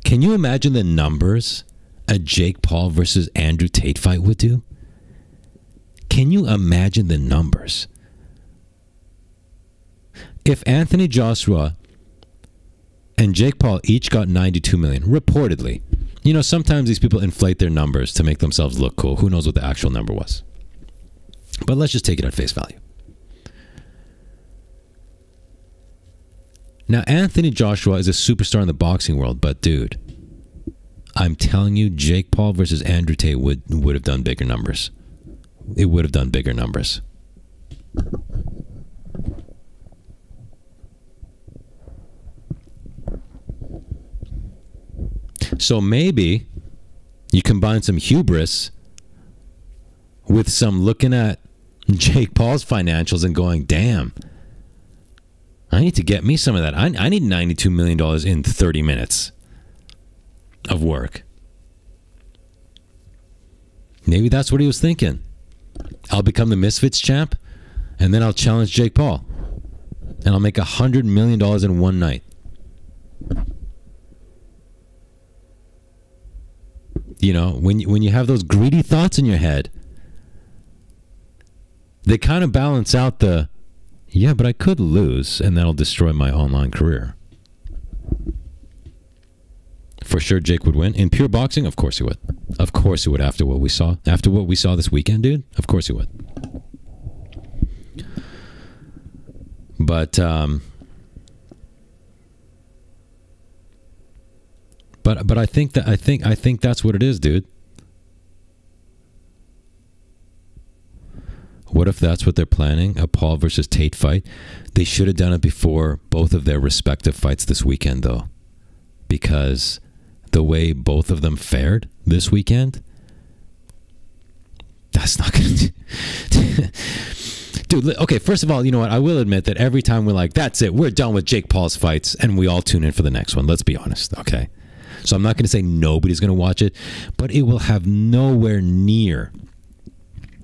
Can you imagine the numbers a Jake Paul versus Andrew Tate fight would do? Can you imagine the numbers? If Anthony Joshua and Jake Paul each got 92 million, reportedly, sometimes these people inflate their numbers to make themselves look cool. Who knows what the actual number was? But let's just take it at face value. Now, Anthony Joshua is a superstar in the boxing world, but dude, I'm telling you, Jake Paul versus Andrew Tate would have done bigger numbers. It would have done bigger numbers. So maybe you combine some hubris with some looking at Jake Paul's financials and going, damn, I need to get me some of that. I need $92 million in 30 minutes of work. Maybe that's what he was thinking. I'll become the Misfits champ, and then I'll challenge Jake Paul. And I'll make $100 million in one night. When you have those greedy thoughts in your head, they kind of balance out the, yeah, but I could lose, and that'll destroy my online career. For sure, Jake would win. In pure boxing, of course he would. Of course he would after what we saw. After what we saw this weekend, dude, of course he would. But I think that's what it is, dude. What if that's what they're planning? A Paul versus Tate fight? They should have done it before both of their respective fights this weekend, though. Because the way both of them fared this weekend, that's not going to... Dude, okay, first of all, you know what? I will admit that every time we're like, that's it, we're done with Jake Paul's fights, and we all tune in for the next one. Let's be honest, okay? So I'm not going to say nobody's going to watch it, but it will have nowhere near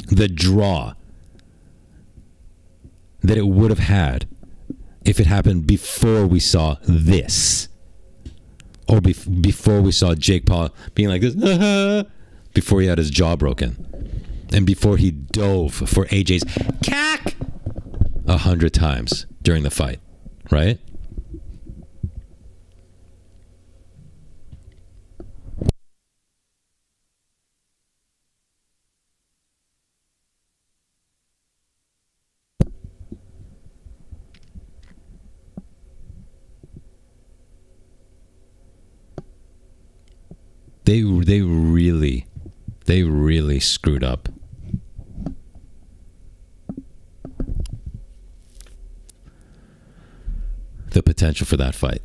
the draw that it would have had if it happened before we saw this. Or before we saw Jake Paul being like this, before he had his jaw broken. And before he dove for AJ's cack 100 times during the fight. Right? They really screwed up. The potential for that fight.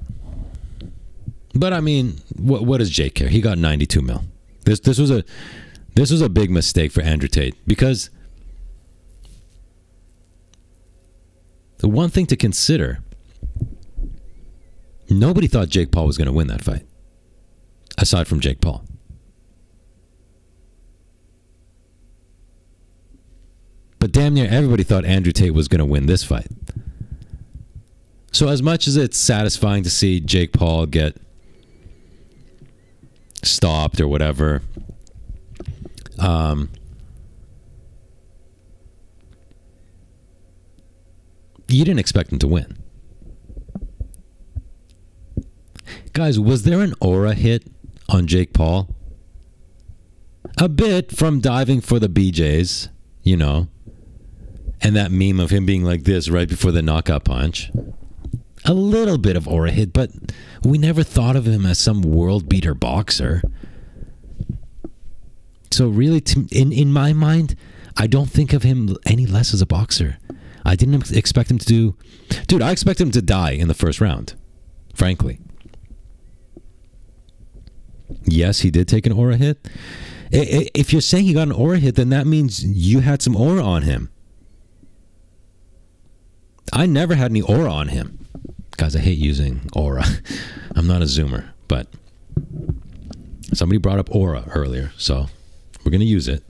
But I mean, what does Jake care? He got 92 mil. This was a big mistake for Andrew Tate, because the one thing to consider, nobody thought Jake Paul was going to win that fight. Aside from Jake Paul. But damn near everybody thought Andrew Tate was going to win this fight. So as much as it's satisfying to see Jake Paul get stopped or whatever, you didn't expect him to win. Guys, was there an aura hit on Jake Paul? A bit, from diving for the BJs, you know, and that meme of him being like this right before the knockout punch. A little bit of aura hit, but we never thought of him as some world beater boxer. So really, in my mind, I don't think of him any less as a boxer. I didn't expect him to do... Dude, I expect him to die in the first round, frankly. Yes, he did take an aura hit. If you're saying he got an aura hit, then that means you had some aura on him. I never had any aura on him. Guys, I hate using aura. I'm not a zoomer, but somebody brought up aura earlier, so we're going to use it.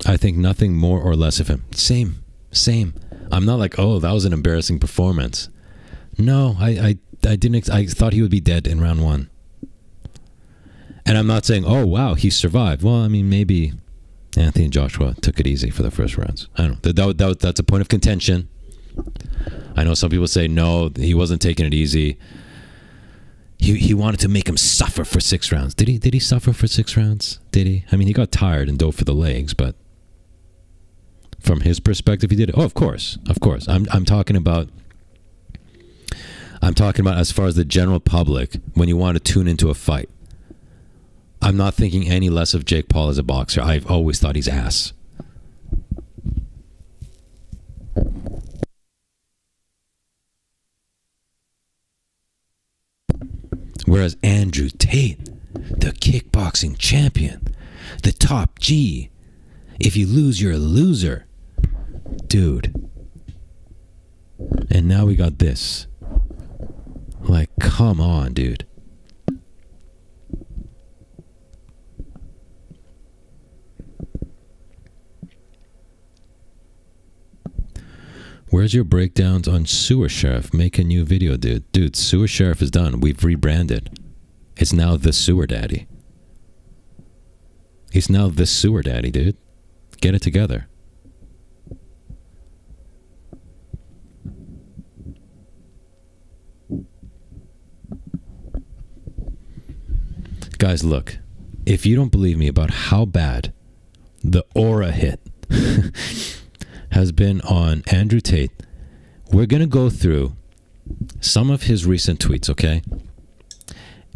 I think nothing more or less of him. Same. I'm not like, oh, that was an embarrassing performance. No, I didn't. I thought he would be dead in round one. And I'm not saying, oh, wow, he survived. Well, I mean, maybe Anthony Joshua took it easy for the first rounds. I don't know. That's a point of contention. I know some people say, no, he wasn't taking it easy. He wanted to make him suffer for 6 rounds. Did he suffer for 6 rounds? Did he? I mean, he got tired and dove for the legs, but from his perspective, he did it. Oh, of course. I'm talking about as far as the general public, when you want to tune into a fight. I'm not thinking any less of Jake Paul as a boxer. I've always thought he's ass. Whereas Andrew Tate, the kickboxing champion, the top G, if you lose, you're a loser. Dude. And now we got this. Like, come on, dude. Where's your breakdowns on Sewer Sheriff? Make a new video, dude. Dude, Sewer Sheriff is done. We've rebranded. It's now the Sewer Daddy. He's now the Sewer Daddy, dude. Get it together. Guys, look. If you don't believe me about how bad the aura hit has been on Andrew Tate, we're going to go through some of his recent tweets, okay?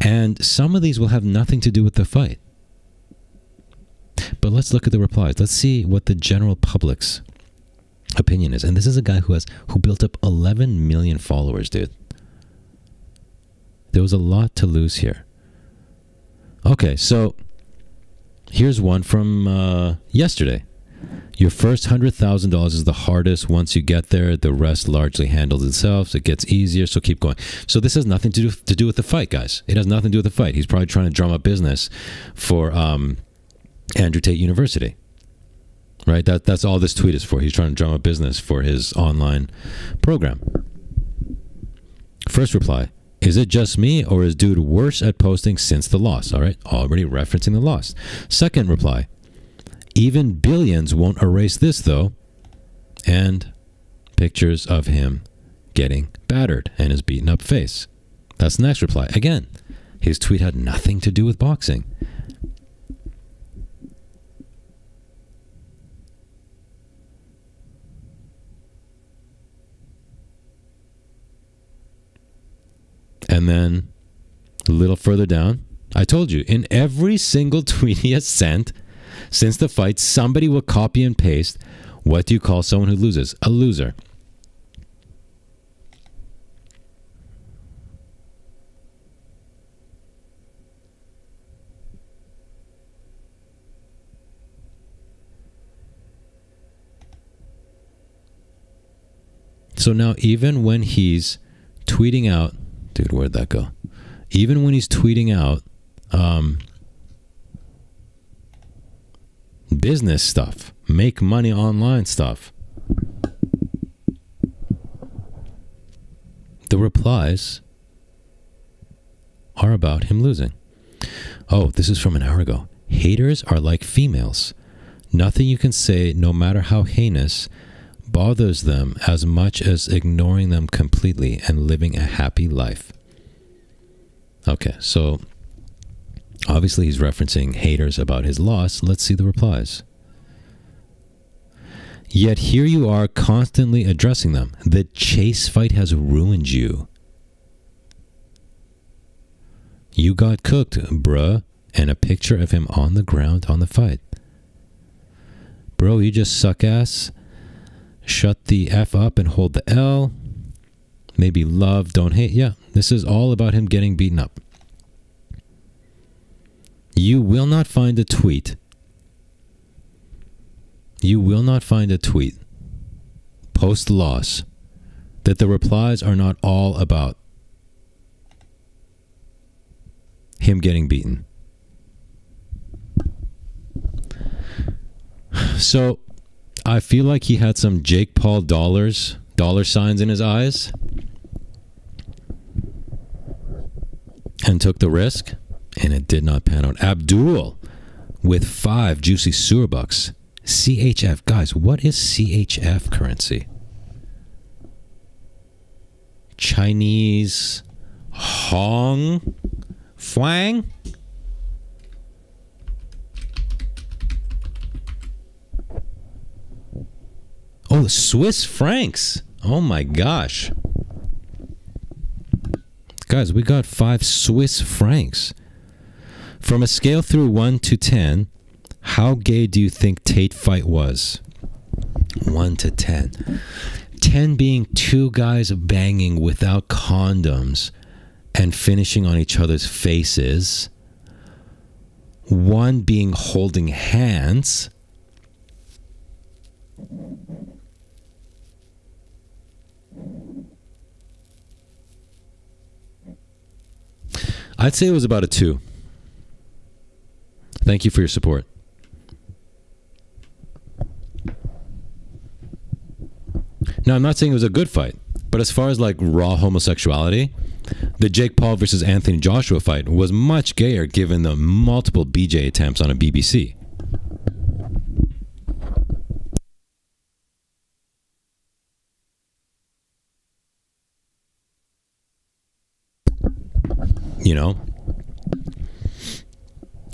And some of these will have nothing to do with the fight. But let's look at the replies. Let's see what the general public's opinion is. And this is a guy who built up 11 million followers, dude. There was a lot to lose here. Okay, so here's one from yesterday. Your first $100,000 is the hardest. Once you get there, the rest largely handles itself. It gets easier, so keep going. So this has nothing to do with the fight, guys. It has nothing to do with the fight. He's probably trying to drum up business for Andrew Tate University, right? That's all this tweet is for. He's trying to drum up business for his online program. First reply: is it just me, or is dude worse at posting since the loss? All right, already referencing the loss. Second reply: even billions won't erase this, though. And pictures of him getting battered and his beaten up face. That's the next reply. Again, his tweet had nothing to do with boxing. And then a little further down, I told you, in every single tweet he has sent since the fight, somebody will copy and paste, what do you call someone who loses? A loser. So now even when he's tweeting out, dude, where'd that go? Even when he's tweeting out business stuff, make money online stuff, the replies are about him losing. Oh, this is from an hour ago. Haters are like females. Nothing you can say, no matter how heinous, bothers them as much as ignoring them completely and living a happy life. Okay, so obviously he's referencing haters about his loss. Let's see the replies. Yet here you are constantly addressing them. The Chase fight has ruined you. You got cooked, bruh. And a picture of him on the ground on the fight. Bro, you just suck ass. Shut the F up and hold the L. Maybe love, don't hate. Yeah, this is all about him getting beaten up. You will not find a tweet. You will not find a tweet post-loss that the replies are not all about him getting beaten. So I feel like he had some Jake Paul dollar signs in his eyes and took the risk, and it did not pan out. Abdul with 5 juicy sewer bucks. CHF. Guys, what is CHF currency? Chinese Hong Fang? Oh, Swiss francs. Oh my gosh. Guys, we got 5 Swiss francs. From a scale through 1 to 10, how gay do you think Tate fight was? 1 to 10. 10 being 2 guys banging without condoms and finishing on each other's faces. 1 being holding hands. I'd say it was about a 2. Thank you for your support. Now, I'm not saying it was a good fight, but as far as like raw homosexuality, the Jake Paul versus Anthony Joshua fight was much gayer given the multiple BJ attempts on a BBC. You know?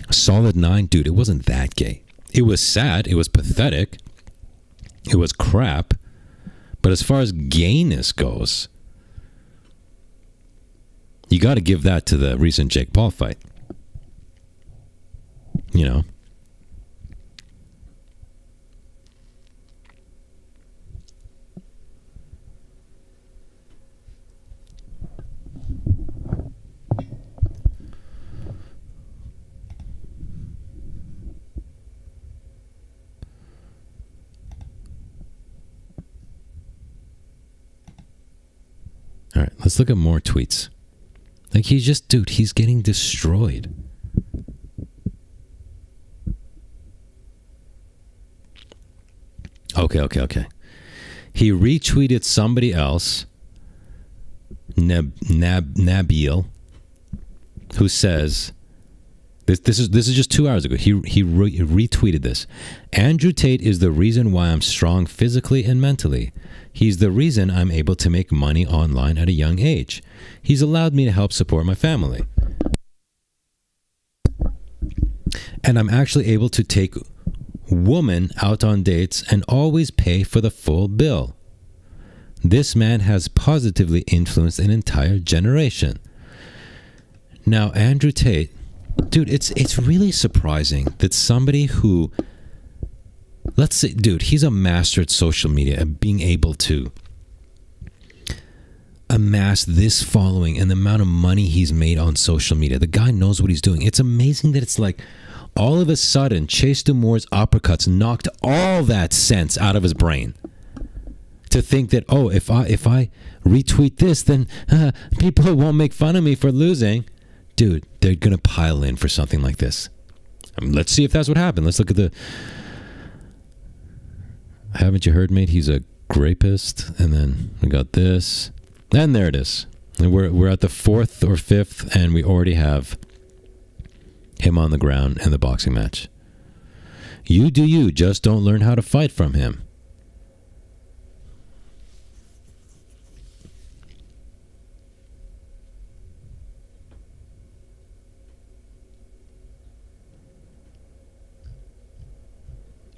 Solid 9, dude, it wasn't that gay. It was sad, it was pathetic, it was crap, but as far as gayness goes, you got to give that to the recent Jake Paul fight. You know? All right, let's look at more tweets. Like, he's just, dude, he's getting destroyed. Okay. He retweeted somebody else, Nabil, who says, this is just 2 hours ago. He retweeted this. Andrew Tate is the reason why I'm strong physically and mentally. He's the reason I'm able to make money online at a young age. He's allowed me to help support my family. And I'm actually able to take women out on dates and always pay for the full bill. This man has positively influenced an entire generation. Now, Andrew Tate, dude, it's really surprising that somebody who, let's say, dude, he's a master at social media and being able to amass this following and the amount of money he's made on social media. The guy knows what he's doing. It's amazing that it's like all of a sudden Chase Demoor's uppercuts knocked all that sense out of his brain. To think that, oh, if I retweet this, then people won't make fun of me for losing. Dude, they're going to pile in for something like this. Let's see if that's what happened. Let's look at the... Haven't you heard, mate? He's a rapist. And then we got this. And there it is. And we're at the 4th or 5th, and we already have him on the ground in the boxing match. You do you. Just don't learn how to fight from him.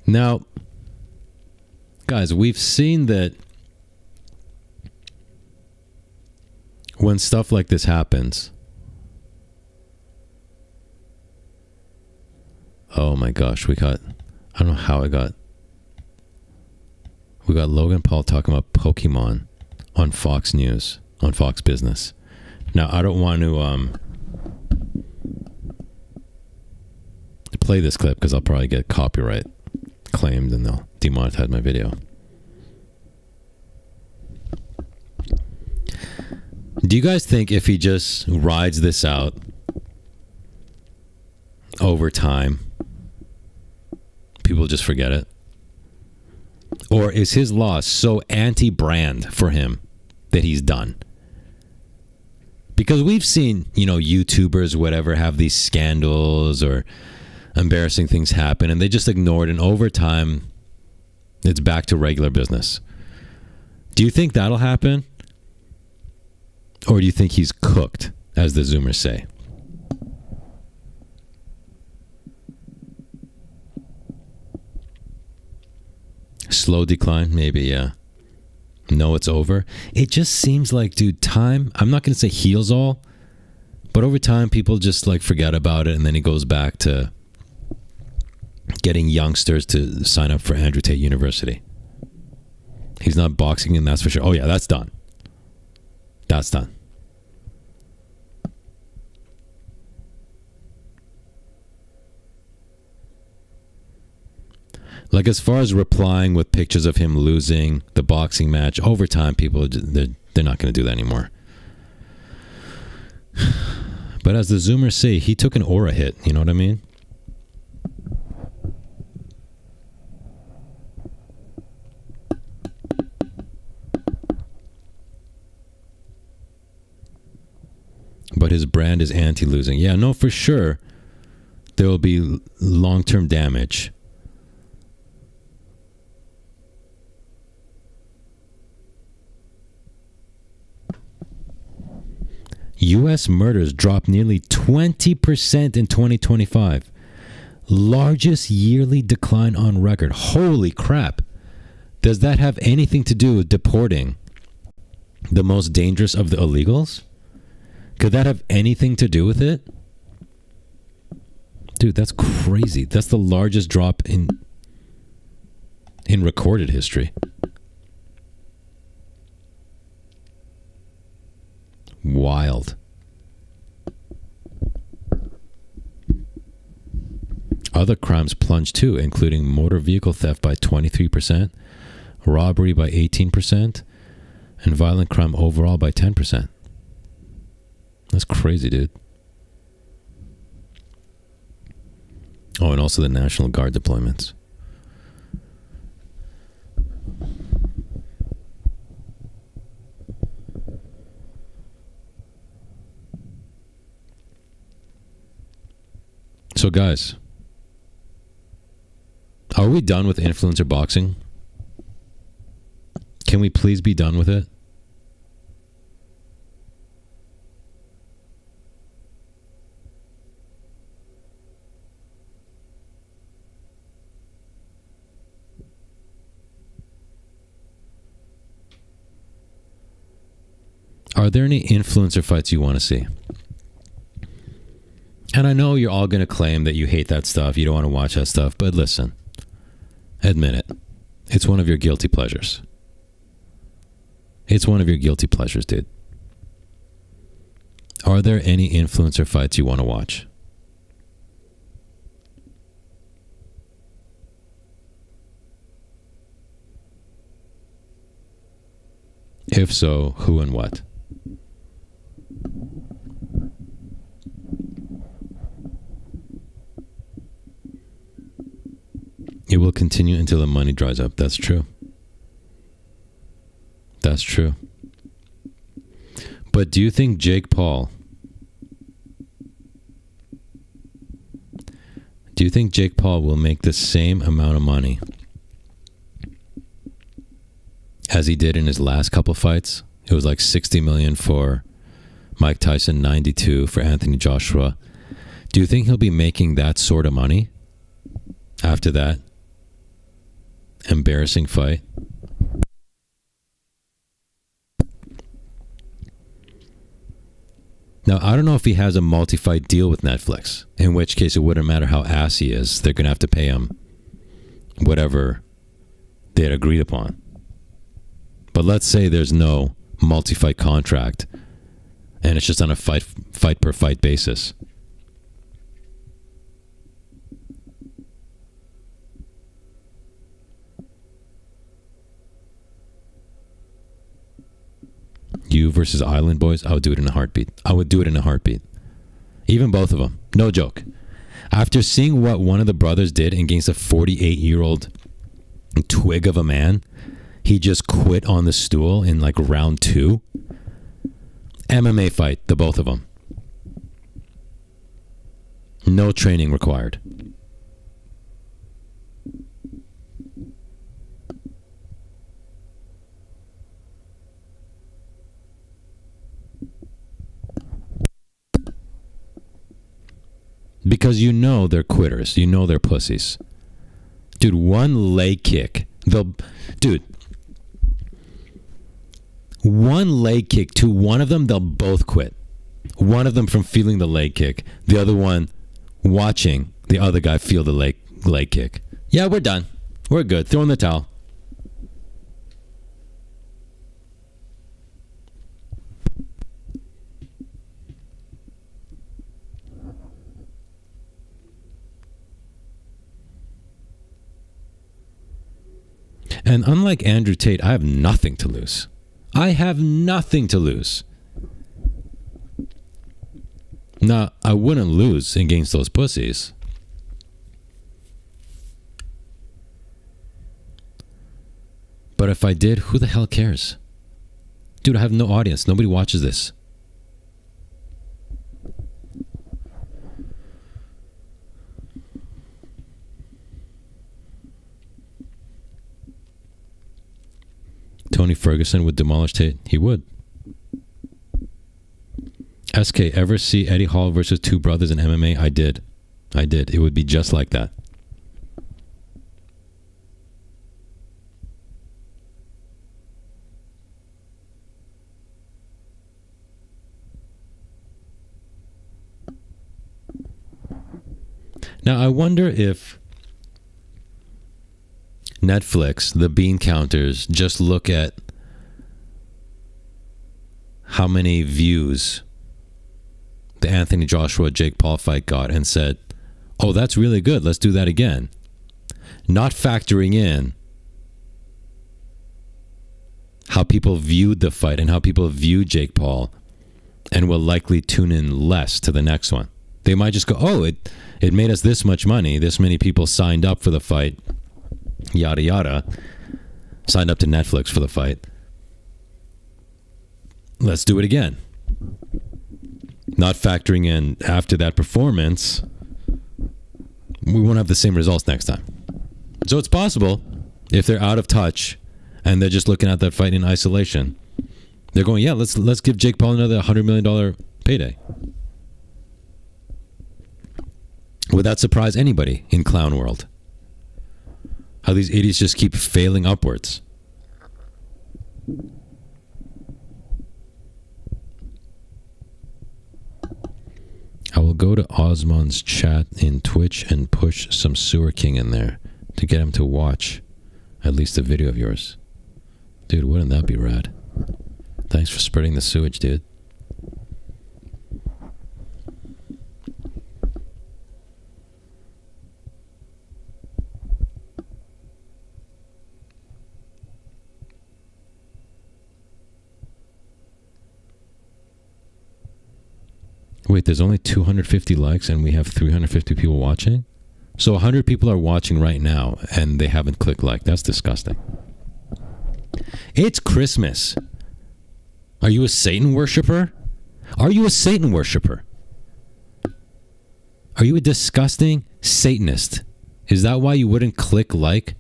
Now, guys, we've seen that when stuff like this happens, oh my gosh, we got Logan Paul talking about Pokemon on Fox News, on Fox Business. Now, I don't want to play this clip because I'll probably get copyright claimed and they'll demonetize my video. Do you guys think if he just rides this out over time, people just forget it? Or is his loss so anti-brand for him that he's done? Because we've seen, YouTubers, whatever, have these scandals or embarrassing things happen and they just ignore it, and over time it's back to regular business. Do you think that'll happen? Or do you think he's cooked, as the Zoomers say? Slow decline, maybe, yeah. No, it's over. It just seems like, dude, time, I'm not going to say heals all, but over time people just forget about it, and then he goes back to getting youngsters to sign up for Andrew Tate University. He's not boxing, and that's for sure. Oh yeah, that's done. That's done. As far as replying with pictures of him losing the boxing match, over time people, they're not going to do that anymore. But as the Zoomers say, he took an aura hit. You know what I mean? But his brand is anti-losing. Yeah, no, for sure there will be long-term damage. U.S. murders dropped nearly 20% in 2025. Largest yearly decline on record. Holy crap. Does that have anything to do with deporting the most dangerous of the illegals? Could that have anything to do with it? Dude, that's crazy. That's the largest drop in recorded history. Wild. Other crimes plunged too, including motor vehicle theft by 23%, robbery by 18%, And violent crime overall by 10%. That's crazy, dude. Oh, and also the National Guard deployments. So, guys, are we done with influencer boxing? Can we please be done with it? Are there any influencer fights you want to see? And I know you're all going to claim that you hate that stuff, you don't want to watch that stuff, but listen, admit it. It's one of your guilty pleasures. It's one of your guilty pleasures, dude. Are there any influencer fights you want to watch? If so, who and what? It will continue until the money dries up. That's true. That's true. But do you think Jake Paul will make the same amount of money as he did in his last couple fights? It was like 60 million for Mike Tyson, 92 for Anthony Joshua. Do you think he'll be making that sort of money after that embarrassing fight? Now, I don't know if he has a multi-fight deal with Netflix, in which case it wouldn't matter how ass he is. They're going to have to pay him whatever they had agreed upon. But let's say there's no multi-fight contract and it's just on a fight per fight basis. You versus Island Boys, I would do it in a heartbeat. I would do it in a heartbeat. Even both of them. No joke. After seeing what one of the brothers did against a 48-year-old twig of a man, he just quit on the stool in like round 2. MMA fight, the both of them. No training required. Because you know they're quitters. You know they're pussies. Dude, one leg kick. One leg kick to one of them, they'll both quit. One of them from feeling the leg kick. The other one watching the other guy feel the leg kick. Yeah, we're done. We're good. Throw in the towel. And unlike Andrew Tate, I have nothing to lose. I have nothing to lose. Now, I wouldn't lose against those pussies. But if I did, who the hell cares? Dude, I have no audience. Nobody watches this. Tony Ferguson would demolish Tate. He would. SK, ever see Eddie Hall versus two brothers in MMA? I did. It would be just like that. Now, I wonder if Netflix, the bean counters, just look at how many views the Anthony Joshua Jake Paul fight got and said, oh, that's really good, let's do that again. Not factoring in how people viewed the fight and how people view Jake Paul, and will likely tune in less to the next one. They might just go, oh, it made us this much money. This many people signed up for the fight. Yada, yada. Signed up to Netflix for the fight. Let's do it again. Not factoring in after that performance, we won't have the same results next time. So it's possible if they're out of touch and they're just looking at that fight in isolation, they're going, yeah, let's give Jake Paul another $100 million payday. Would that surprise anybody in clown world? How these idiots just keep failing upwards. I will go to Osman's chat in Twitch and push some Sewer King in there to get him to watch at least a video of yours. Dude, wouldn't that be rad? Thanks for spreading the sewage, dude. Wait, there's only 250 likes and we have 350 people watching? So 100 people are watching right now and they haven't clicked like. That's disgusting. It's Christmas. Are you a Satan worshiper? Are you a Satan worshiper? Are you a disgusting Satanist? Is that why you wouldn't click like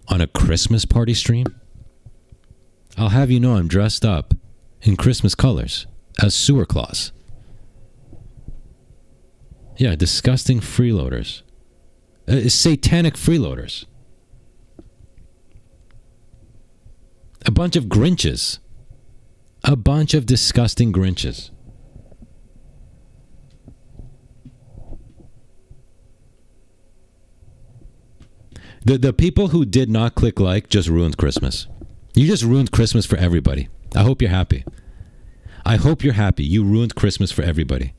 on a Christmas party stream? I'll have you know I'm dressed up in Christmas colors as Sewer Claus. Yeah, disgusting freeloaders. Satanic freeloaders. A bunch of Grinches. A bunch of disgusting Grinches. The people who did not click like just ruined Christmas. You just ruined Christmas for everybody. I hope you're happy. I hope you're happy. You ruined Christmas for everybody.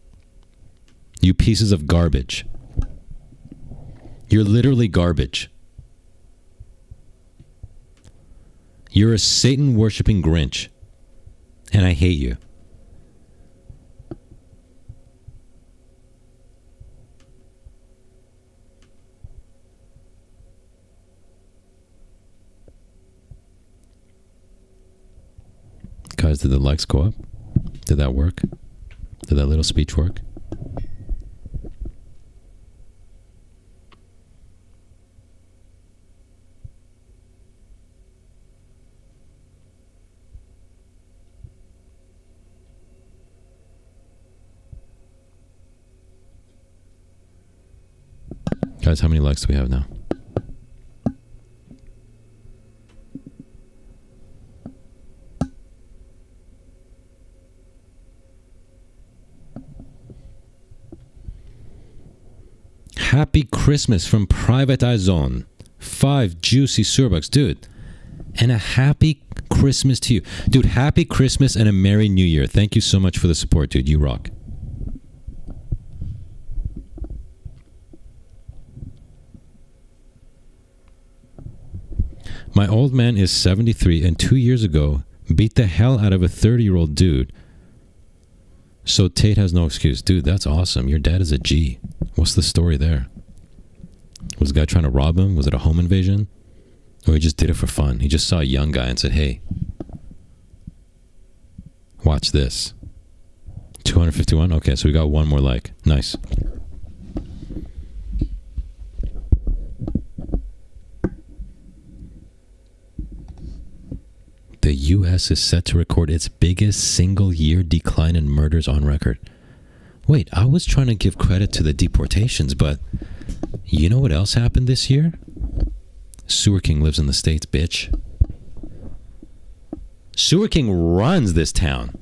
You pieces of garbage. You're literally garbage. You're a Satan-worshipping Grinch. And I hate you. Guys, did the likes go up? Did that work? Did that little speech work? Guys, how many likes do we have now? Happy Christmas from Private Eye Zone. 5 juicy Surbucks. Dude, and a happy Christmas to you. Dude, happy Christmas and a Merry New Year. Thank you so much for the support, dude. You rock. My old man is 73 and 2 years ago beat the hell out of a 30-year-old dude. So Tate has no excuse. Dude, that's awesome. Your dad is a G. What's the story there? Was the guy trying to rob him? Was it a home invasion? Or he just did it for fun? He just saw a young guy and said, hey, watch this. 251? Okay, so we got one more like. Nice. The U.S. is set to record its biggest single-year decline in murders on record. Wait, I was trying to give credit to the deportations, but you know what else happened this year? Sewer King lives in the States, bitch. Sewer King runs this town.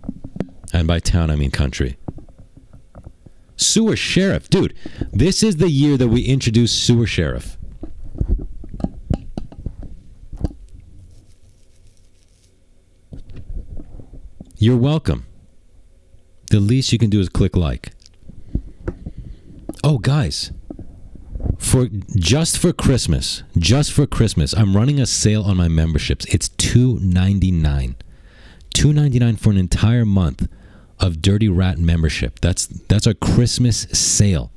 And by town, I mean country. Sewer Sheriff. Dude, this is the year that we introduced Sewer Sheriff. You're welcome. The least you can do is click like. Oh, guys. just for Christmas, I'm running a sale on my memberships. It's $2.99. $2.99 for an entire month of Dirty Rat membership. That's our Christmas sale.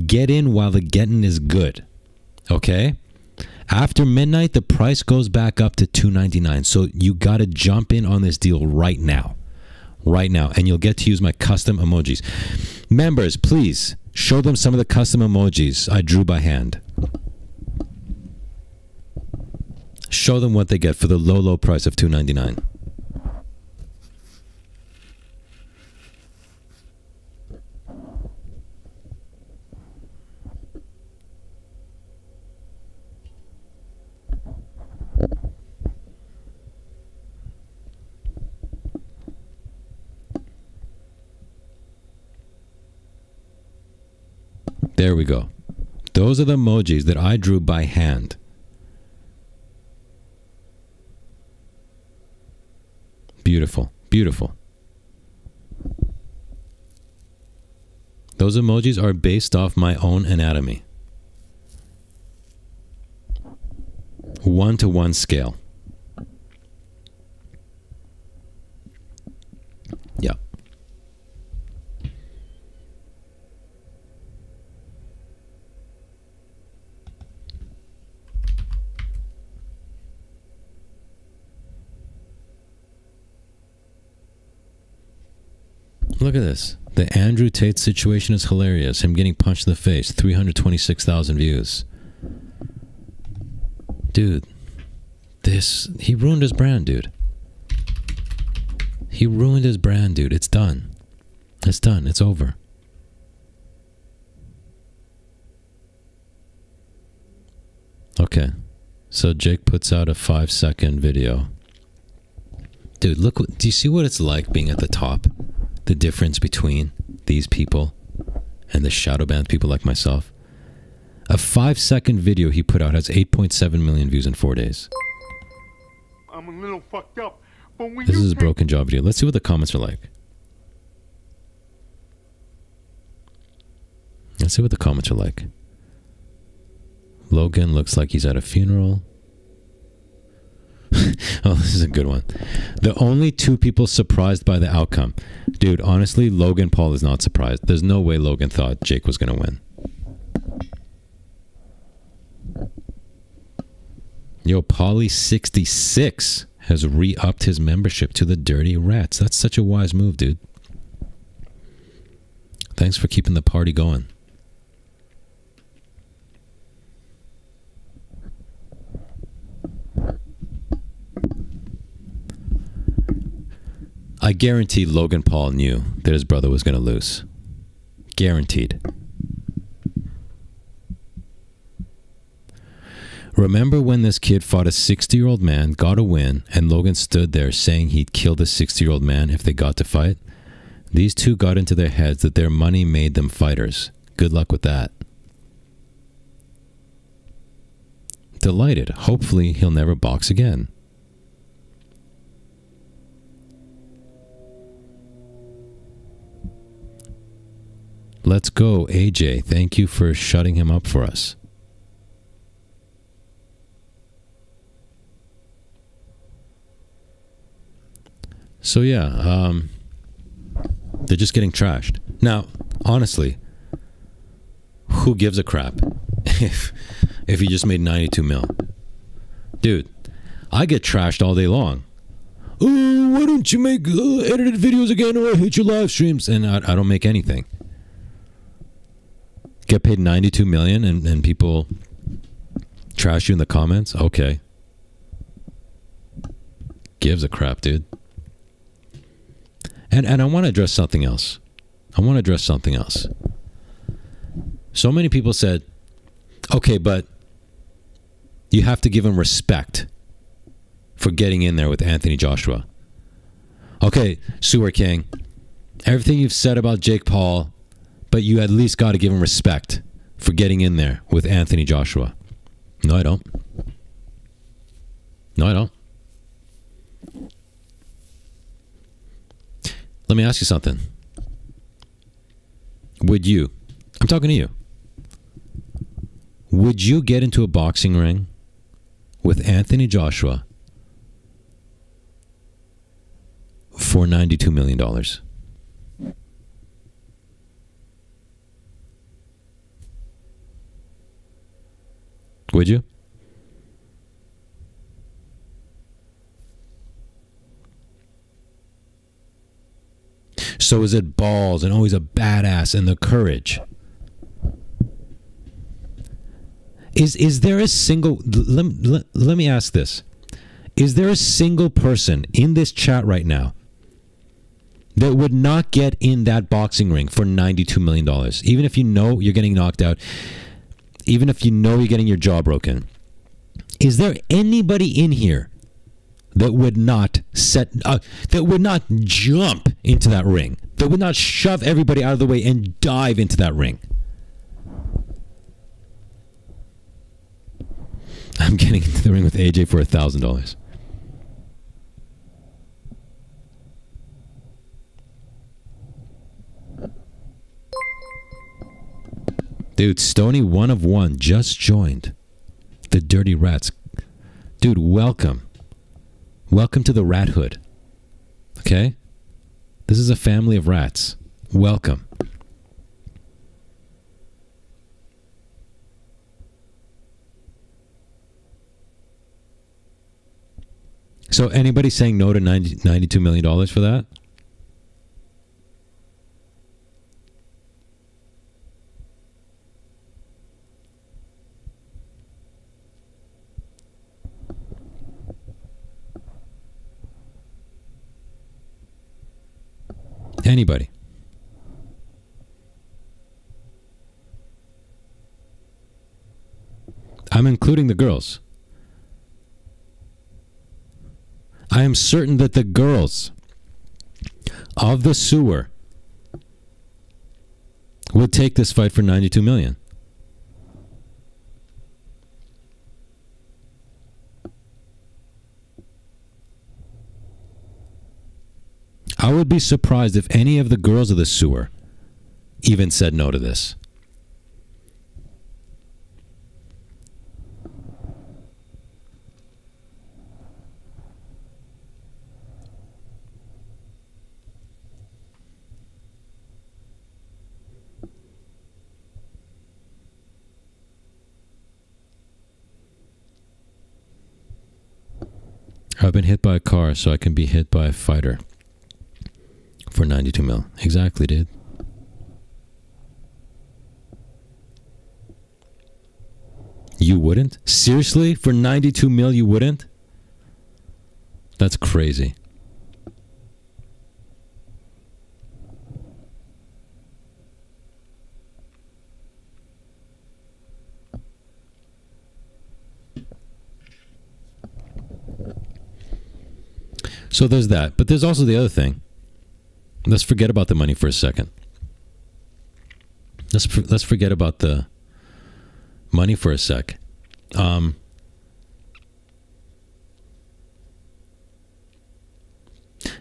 Get in while the getting is good. Okay? After midnight, the price goes back up to $2.99. So you got to jump in on this deal right now. Right now. And you'll get to use my custom emojis. Members, please show them some of the custom emojis I drew by hand. Show them what they get for the low, low price of $2.99. There we go. Those are the emojis that I drew by hand. Beautiful. Beautiful. Those emojis are based off my own anatomy. 1-to-1 scale. Yeah. Look at this. The Andrew Tate situation is hilarious. Him getting punched in the face. 326,000 views. Dude, he ruined his brand, dude. He ruined his brand, dude. It's done. It's done. It's over. Okay. So Jake puts out a 5-second video. Dude, look. Do you see what it's like being at the top? The difference between these people and the shadow banned people like myself. A 5-second video he put out has 8.7 million views in 4 days. I'm a little fucked up. But when this is a broken jaw video. Let's see what the comments are like. Let's see what the comments are like. Logan looks like he's at a funeral. Oh, this is a good one. The only 2 people surprised by the outcome. Dude, honestly, Logan Paul is not surprised. There's no way Logan thought Jake was going to win. Yo, Polly66 has re-upped his membership to the Dirty Rats. That's such a wise move, dude. Thanks for keeping the party going. I guarantee Logan Paul knew that his brother was going to lose. Guaranteed. Remember when this kid fought a 60-year-old man, got a win, and Logan stood there saying he'd kill the 60-year-old man if they got to fight? These 2 got into their heads that their money made them fighters. Good luck with that. Delighted. Hopefully he'll never box again. Let's go, AJ. Thank you for shutting him up for us. So yeah, they're just getting trashed. Now, honestly, who gives a crap if he just made 92 mil? Dude, I get trashed all day long. Oh, why don't you make edited videos again, or I hate your live streams? And I don't make anything. Get paid 92 million and people trash you in the comments? Okay. Gives a crap, dude. And I want to address something else. So many people said, okay, but you have to give him respect for getting in there with Anthony Joshua. Okay, Sewer King, everything you've said about Jake Paul, but you at least got to give him respect for getting in there with Anthony Joshua. No, I don't. Let me ask you something. I'm talking to you. Would you get into a boxing ring with Anthony Joshua for $92 million? Would you? So is it balls and always a badass and the courage? Is there a single, let me ask this. Is there a single person in this chat right now that would not get in that boxing ring for $92 million? Even if you know you're getting knocked out, even if you know you're getting your jaw broken. Is there anybody in here that would not that would not jump into that ring, that would not shove everybody out of the way and dive into that ring? I'm getting into the ring with AJ for $1,000. Dude, Stony 1 of 1 just joined the Dirty Rats. Dude, welcome. Welcome to the Rat Hood. Okay? This is a family of rats. Welcome. So anybody saying no to $92 million for that? Anybody? I'm including the girls. I am certain that the girls of the sewer would take this fight for $92 million. I would be surprised if any of the girls of the sewer even said no to this. I've been hit by a car, so I can be hit by a fighter for 92 mil. Exactly, dude. You wouldn't? Seriously? For 92 mil, you wouldn't? That's crazy. So there's that. But there's also the other thing. Let's forget about the money for a second. Let's forget about the money for a sec.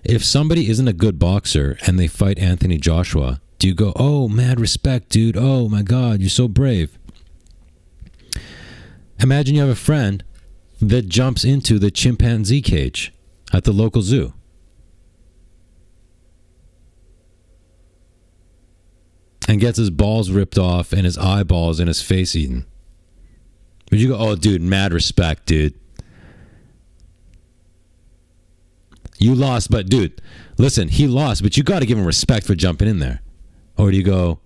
If somebody isn't a good boxer and they fight Anthony Joshua, do you go, oh, mad respect, dude. Oh, my God, you're so brave. Imagine you have a friend that jumps into the chimpanzee cage at the local zoo. And gets his balls ripped off and his eyeballs and his face eaten. Would you go, oh, dude, mad respect, dude. You lost, but dude, listen, he lost, but you got to give him respect for jumping in there. Or do you go,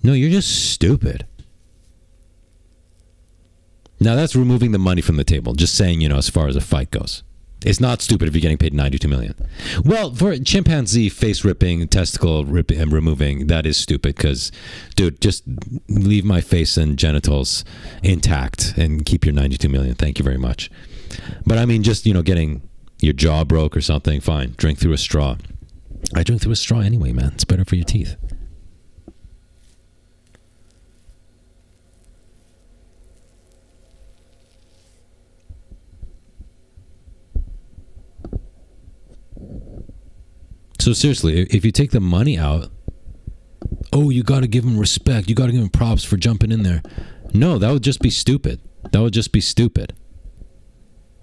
no, you're just stupid. Now that's removing the money from the table. Just saying, as far as a fight goes. It's not stupid if you're getting paid $92 million. Well, for chimpanzee face ripping, testicle ripping and removing, that is stupid because, dude, just leave my face and genitals intact and keep your $92 million. Thank you very much. But I mean, just, getting your jaw broke or something, fine. Drink through a straw. I drink through a straw anyway, man. It's better for your teeth. So seriously, if you take the money out, oh, you got to give him respect. You got to give him props for jumping in there. No, that would just be stupid. That would just be stupid.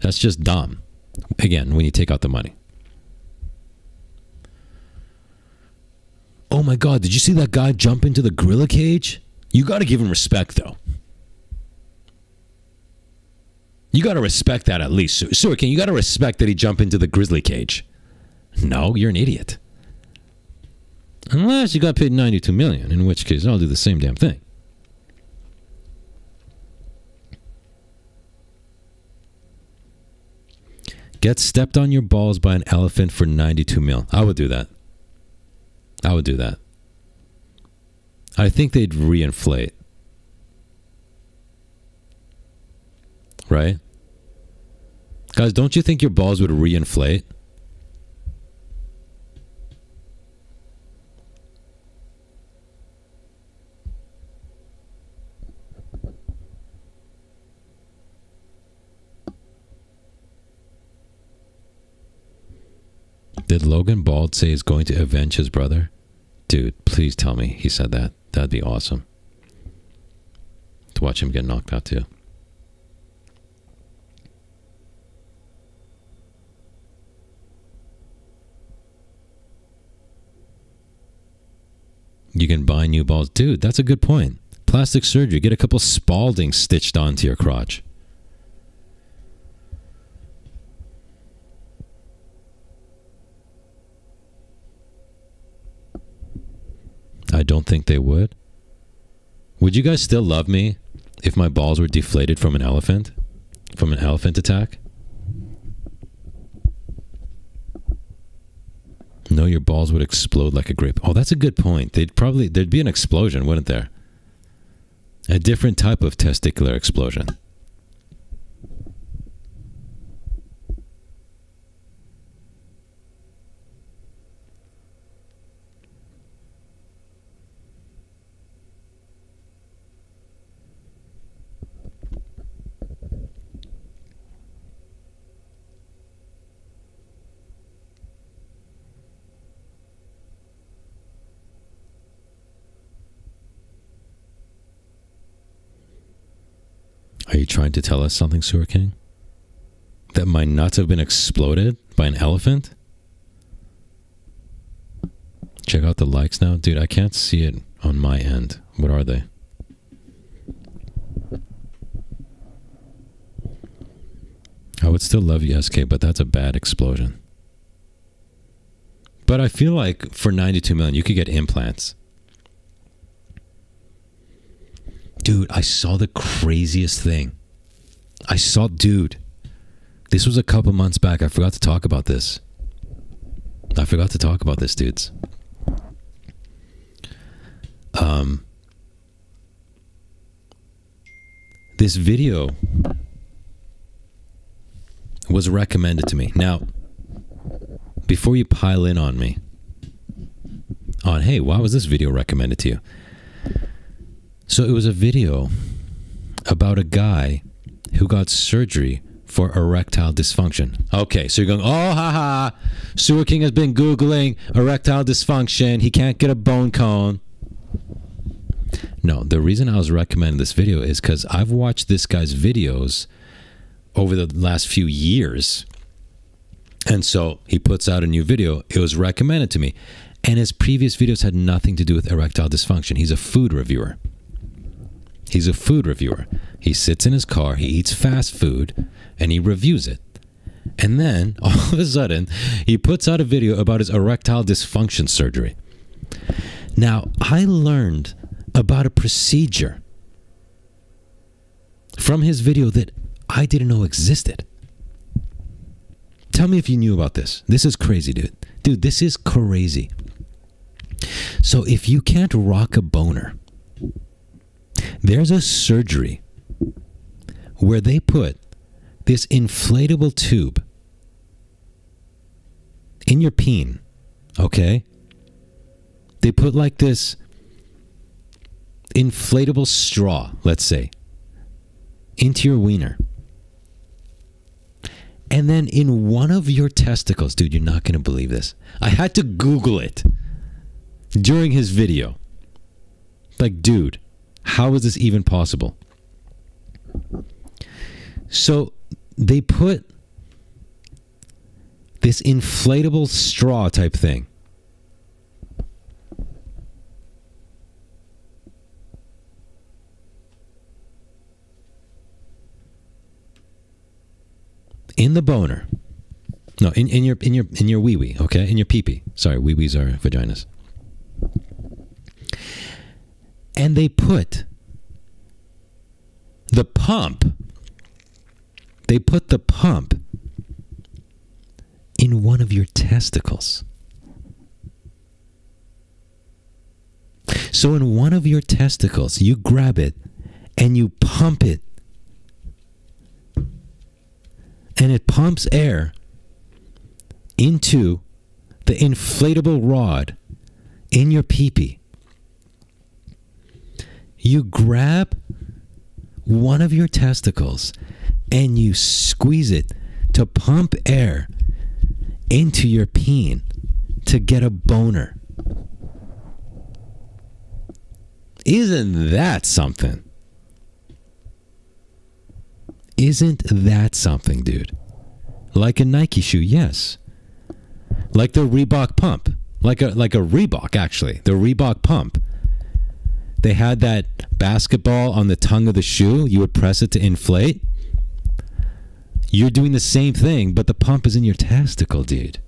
That's just dumb. Again, when you take out the money. Oh my God, did you see that guy jump into the gorilla cage? You got to give him respect, though. You got to respect that at least. Surican, you got to respect that he jumped into the grizzly cage. No, you're an idiot. Unless you got paid $92 million, in which case I'll do the same damn thing. Get stepped on your balls by an elephant for $92 million. I would do that. I would do that. I think they'd reinflate. Right? Guys, don't you think your balls would reinflate? Did Logan Bald say he's going to avenge his brother? Dude, please tell me he said that. That'd be awesome. To watch him get knocked out too. You can buy new balls. Dude, that's a good point. Plastic surgery. Get a couple Spalding stitched onto your crotch. I don't think they would. Would you guys still love me if my balls were deflated from an elephant? From an elephant attack? No, your balls would explode like a grape. Oh, that's a good point. There'd be an explosion, wouldn't there? A different type of testicular explosion. Are you trying to tell us something, Sewer King? That my nuts have been exploded by an elephant? Check out the likes now. Dude, I can't see it on my end. What are they? I would still love you, SK, but that's a bad explosion. But I feel like for $92 million, you could get implants. Dude, I saw the craziest thing. Dude, this was a couple months back. I forgot to talk about this. Dudes. This video was recommended to me. Now, before you pile in on me, hey, why was this video recommended to you? So it was a video about a guy who got surgery for erectile dysfunction. Okay, so you're going, oh, haha, Sewer King has been Googling erectile dysfunction. He can't get a bone cone. No, the reason I was recommending this video is because I've watched this guy's videos over the last few years. And so he puts out a new video. It was recommended to me. And his previous videos had nothing to do with erectile dysfunction. He's a food reviewer. He sits in his car, he eats fast food, and he reviews it. And then, all of a sudden, he puts out a video about his erectile dysfunction surgery. Now, I learned about a procedure from his video that I didn't know existed. Tell me if you knew about this. This is crazy, dude. Dude, this is crazy. So if you can't rock a boner, there's a surgery where they put this inflatable tube in your peen, okay? They put like this inflatable straw, let's say, into your wiener. And then in one of your testicles, dude, you're not going to believe this. I had to Google it during his video. Like, dude, how is this even possible? So they put this inflatable straw type thing in the boner. No, in your wee-wee, okay? In your pee-pee. Sorry, wee-wees are vaginas. And they put the pump in one of your testicles. So in one of your testicles, you grab it and you pump it. And it pumps air into the inflatable rod in your pee-pee. You grab one of your testicles and you squeeze it to pump air into your peen to get a boner. Isn't that something? Isn't that something, dude? Like a Nike shoe, yes. Like the Reebok pump. Like a Reebok, actually. The Reebok pump. They had that basketball on the tongue of the shoe. You would press it to inflate. You're doing the same thing, but the pump is in your testicle, dude.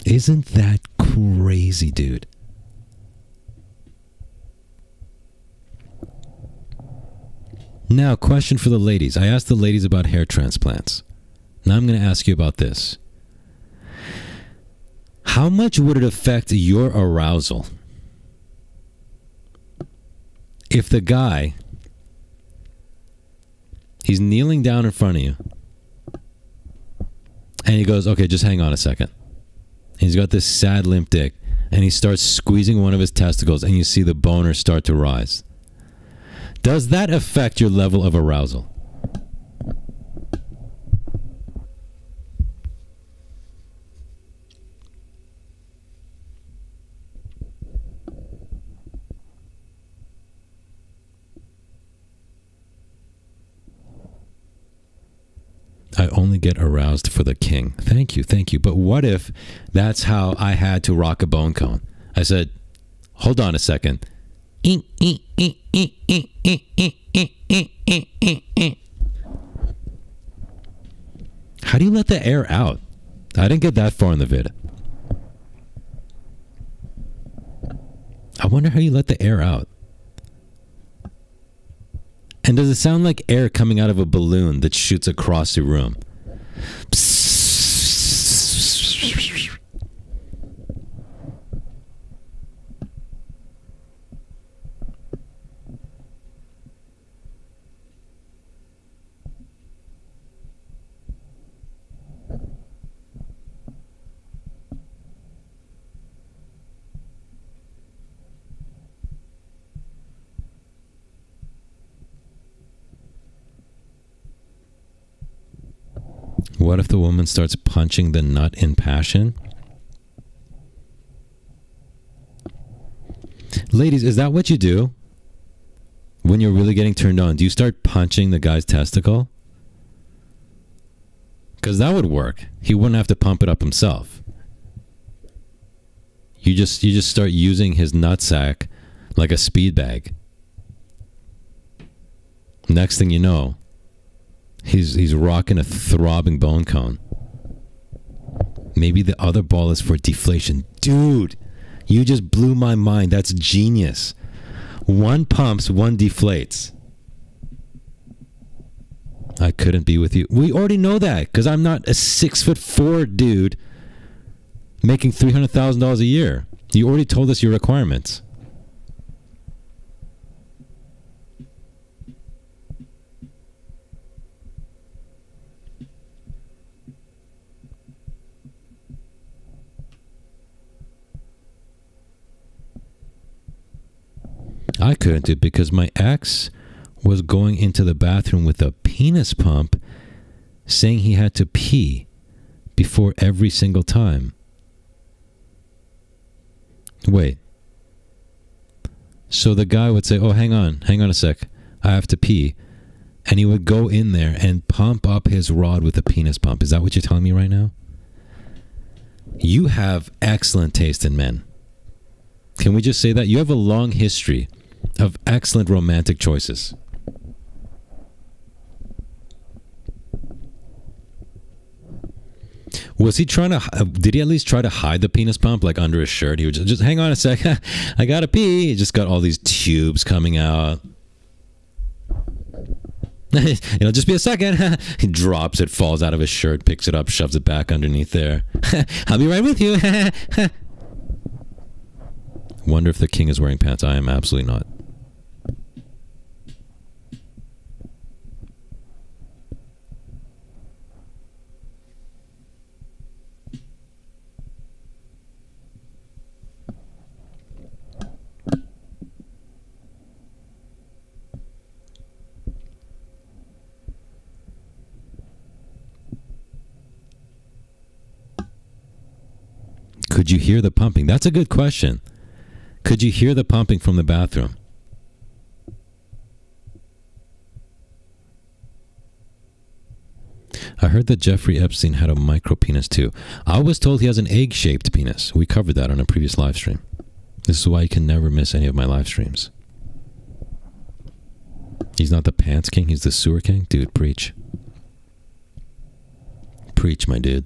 Isn't that crazy, dude? Now, question for the ladies. I asked the ladies about hair transplants. Now I'm going to ask you about this. How much would it affect your arousal if the guy, he's kneeling down in front of you, and he goes, okay, just hang on a second. He's got this sad limp dick, and he starts squeezing one of his testicles, and you see the boner start to rise. Does that affect your level of arousal? I only get aroused for the king. Thank you. But what if that's how I had to rock a bone cone? I said, hold on a second. How do you let the air out? I didn't get that far in the vid. I wonder how you let the air out. And does it sound like air coming out of a balloon that shoots across the room? What if the woman starts punching the nut in passion? Ladies, is that what you do when you're really getting turned on? Do you start punching the guy's testicle? Because that would work. He wouldn't have to pump it up himself. You just start using his nutsack like a speed bag. Next thing you know, he's rocking a throbbing bone cone. Maybe the other ball is for deflation. Dude, you just blew my mind. That's genius. One pumps, one deflates. I couldn't be with you. We already know that because I'm not a 6'4" dude making $300,000 a year. You already told us your requirements. I couldn't do it because my ex was going into the bathroom with a penis pump saying he had to pee before every single time. Wait. So the guy would say, oh, hang on a sec. I have to pee. And he would go in there and pump up his rod with a penis pump. Is that what you're telling me right now? You have excellent taste in men. Can we just say that? You have a long history of excellent romantic choices. Was he trying to, did he at least try to hide the penis pump like under his shirt? He would just hang on a sec. I gotta pee. He just got all these tubes coming out. It'll just be a second. He drops it, falls out of his shirt, picks it up, shoves it back underneath there. I'll be right with you. Wonder if the king is wearing pants. I am absolutely not. Could you hear the pumping? That's a good question. Could you hear the pumping from the bathroom? I heard that Jeffrey Epstein had a micro penis too. I was told he has an egg-shaped penis. We covered that on a previous live stream. This is why you can never miss any of my live streams. He's not the pants king, he's the sewer king? Dude, preach. Preach, my dude.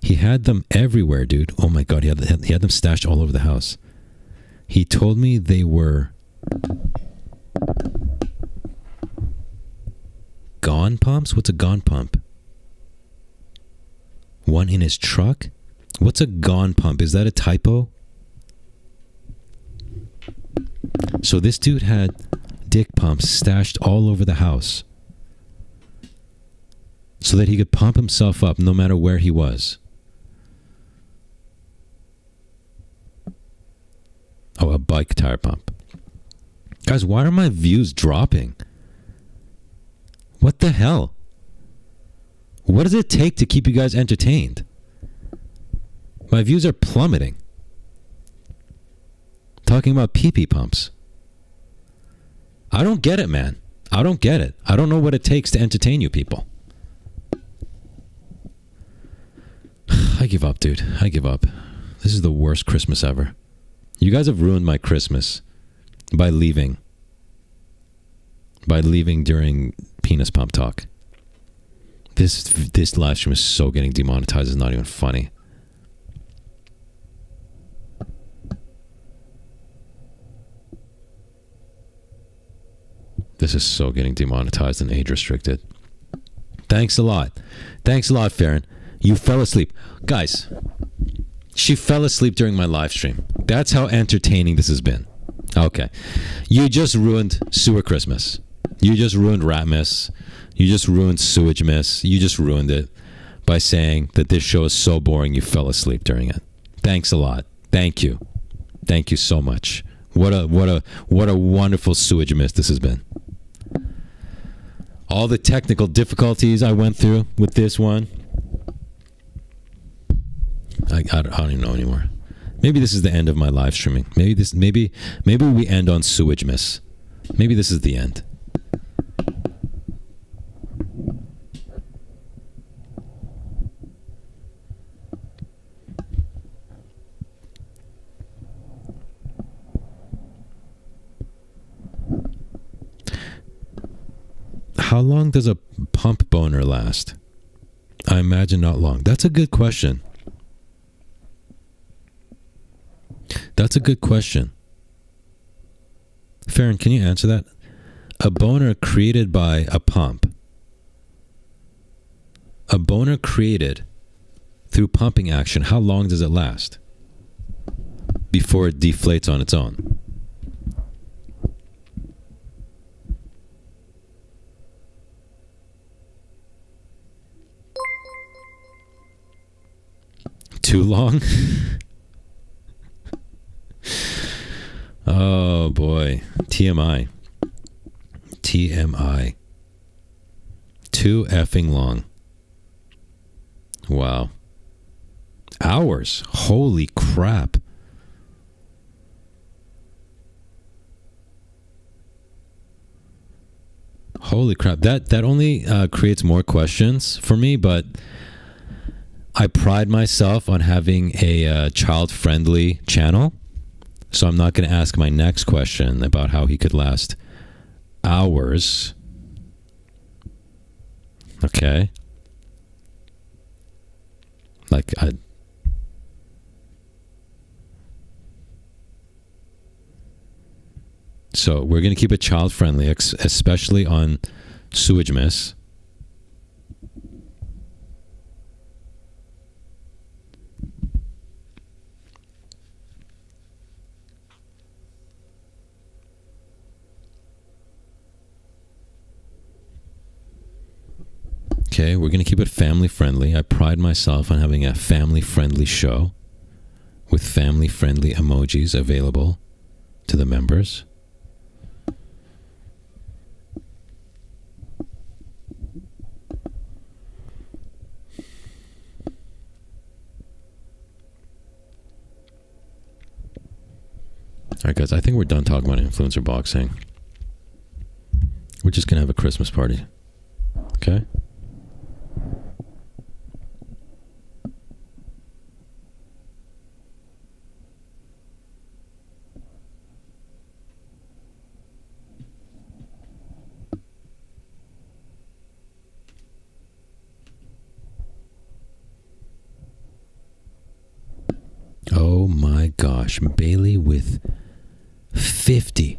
He had them everywhere, dude. Oh my God, he had them stashed all over the house. He told me they were Gone pumps? What's a Gone pump? One in his truck? What's a Gone pump? Is that a typo? So this dude had dick pumps stashed all over the house so that he could pump himself up no matter where he was. Oh, a bike tire pump. Guys, why are my views dropping? What the hell? What does it take to keep you guys entertained? My views are plummeting. Talking about pee-pee pumps. I don't get it, man. I don't get it. I don't know what it takes to entertain you people. I give up, dude. I give up. This is the worst Christmas ever. You guys have ruined my Christmas by leaving. By leaving during penis pump talk. This live stream is so getting demonetized. It's not even funny. This is so getting demonetized and age restricted. Thanks a lot. Thanks a lot, Farron. You fell asleep. Guys, she fell asleep during my live stream. That's how entertaining this has been. Okay. You just ruined Sewer Christmas. You just ruined Rat Miss. You just ruined Sewage Miss. You just ruined it by saying that this show is so boring you fell asleep during it. Thanks a lot. Thank you. Thank you so much. What a wonderful Sewage Miss this has been. All the technical difficulties I went through with this one. I don't even know anymore. Maybe this is the end of my live streaming. Maybe we end on Sewage Miss. Maybe this is the end. How long does a pump boner last? I imagine not long. That's a good question. That's a good question. Farron, can you answer that? A boner created by a pump. A boner created through pumping action, how long does it last before it deflates on its own? Too long? Oh boy. TMI. TMI. Too effing long. Wow. Hours. Holy crap. Holy crap. That only creates more questions for me, but I pride myself on having a child-friendly channel, so I'm not going to ask my next question about how he could last hours. Okay. Like, so we're going to keep it child-friendly, especially on Sewage Miss. Okay, we're going to keep it family-friendly. I pride myself on having a family-friendly show with family-friendly emojis available to the members. All right, guys, I think we're done talking about influencer boxing. We're just going to have a Christmas party. Okay? Oh my gosh, Bailey with 50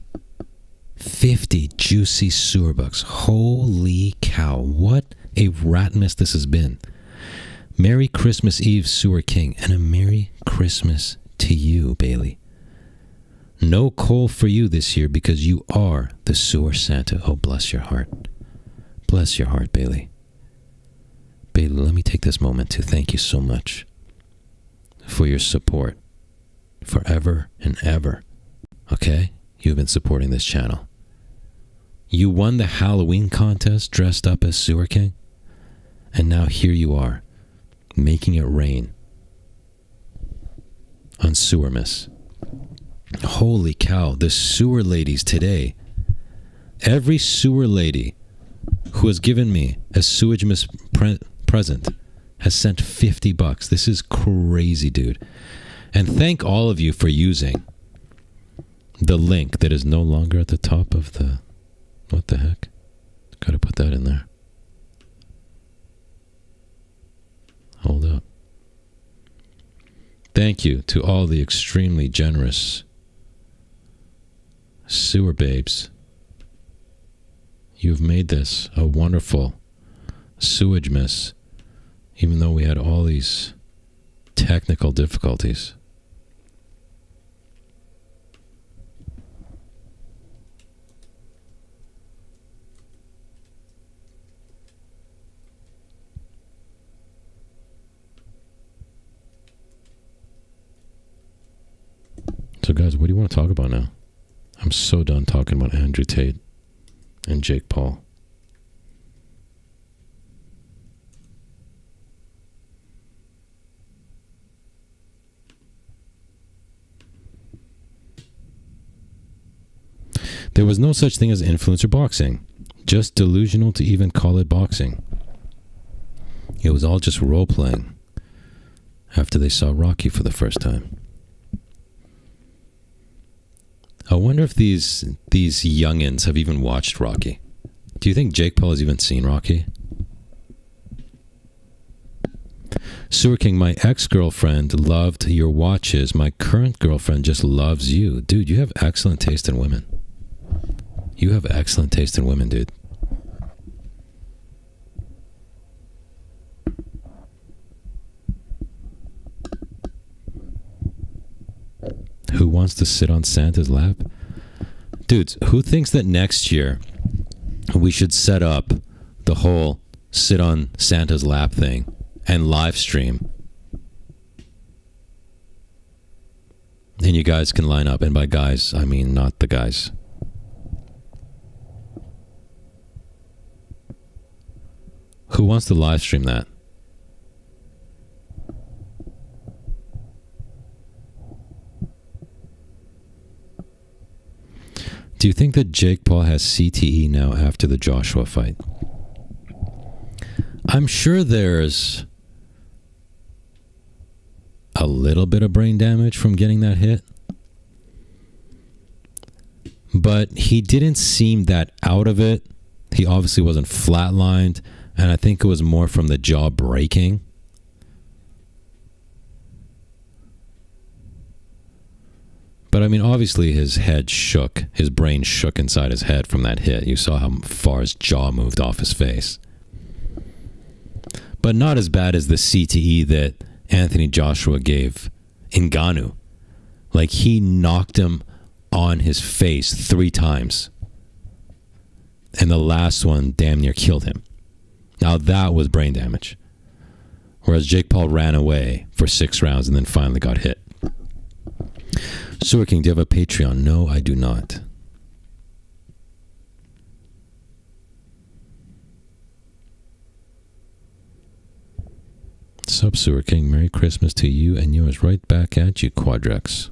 juicy sewer bucks. Holy cow, what a rat mess this has been. Merry Christmas Eve, Sewer King, and a Merry Christmas to you, Bailey. No coal for you this year because you are the Sewer Santa. Oh, bless your heart. Bless your heart, Bailey. Bailey, let me take this moment to thank you so much for your support forever and ever. Okay? You've been supporting this channel. You won the Halloween contest dressed up as Sewer King, and now here you are, making it rain on Sewer Miss. Holy cow, the sewer ladies today. Every sewer lady who has given me a Sewage Miss present has sent $50. This is crazy, dude. And thank all of you for using the link that is no longer at the top of the... What the heck? Gotta put that in there. Hold up. Thank you to all the extremely generous sewer babes. You've made this a wonderful Sewage Miss, even though we had all these technical difficulties. So guys, what do you want to talk about now? I'm so done talking about Andrew Tate and Jake Paul. There was no such thing as influencer boxing. Just delusional to even call it boxing. It was all just role-playing after they saw Rocky for the first time. I wonder if these youngins have even watched Rocky. Do you think Jake Paul has even seen Rocky? Sewer King, my ex-girlfriend loved your watches. My current girlfriend just loves you. Dude, you have excellent taste in women. You have excellent taste in women, dude. Who wants to sit on Santa's lap? Dudes, who thinks that next year we should set up the whole sit on Santa's lap thing and live stream? And you guys can line up. And by guys, I mean not the guys. Who wants to live stream that? Do you think that Jake Paul has CTE now after the Joshua fight? I'm sure there's a little bit of brain damage from getting that hit. But he didn't seem that out of it. He obviously wasn't flatlined. And I think it was more from the jaw breaking. But I mean, obviously his head shook. His brain shook inside his head from that hit. You saw how far his jaw moved off his face. But not as bad as the CTE that Anthony Joshua gave Ngannou. Like, he knocked him on his face 3 times. And the last one damn near killed him. Now that was brain damage. Whereas Jake Paul ran away for 6 rounds and then finally got hit. Sewer King, do you have a Patreon? No, I do not. Sup, Sewer King. Merry Christmas to you and yours. Right back at you, Quadrex.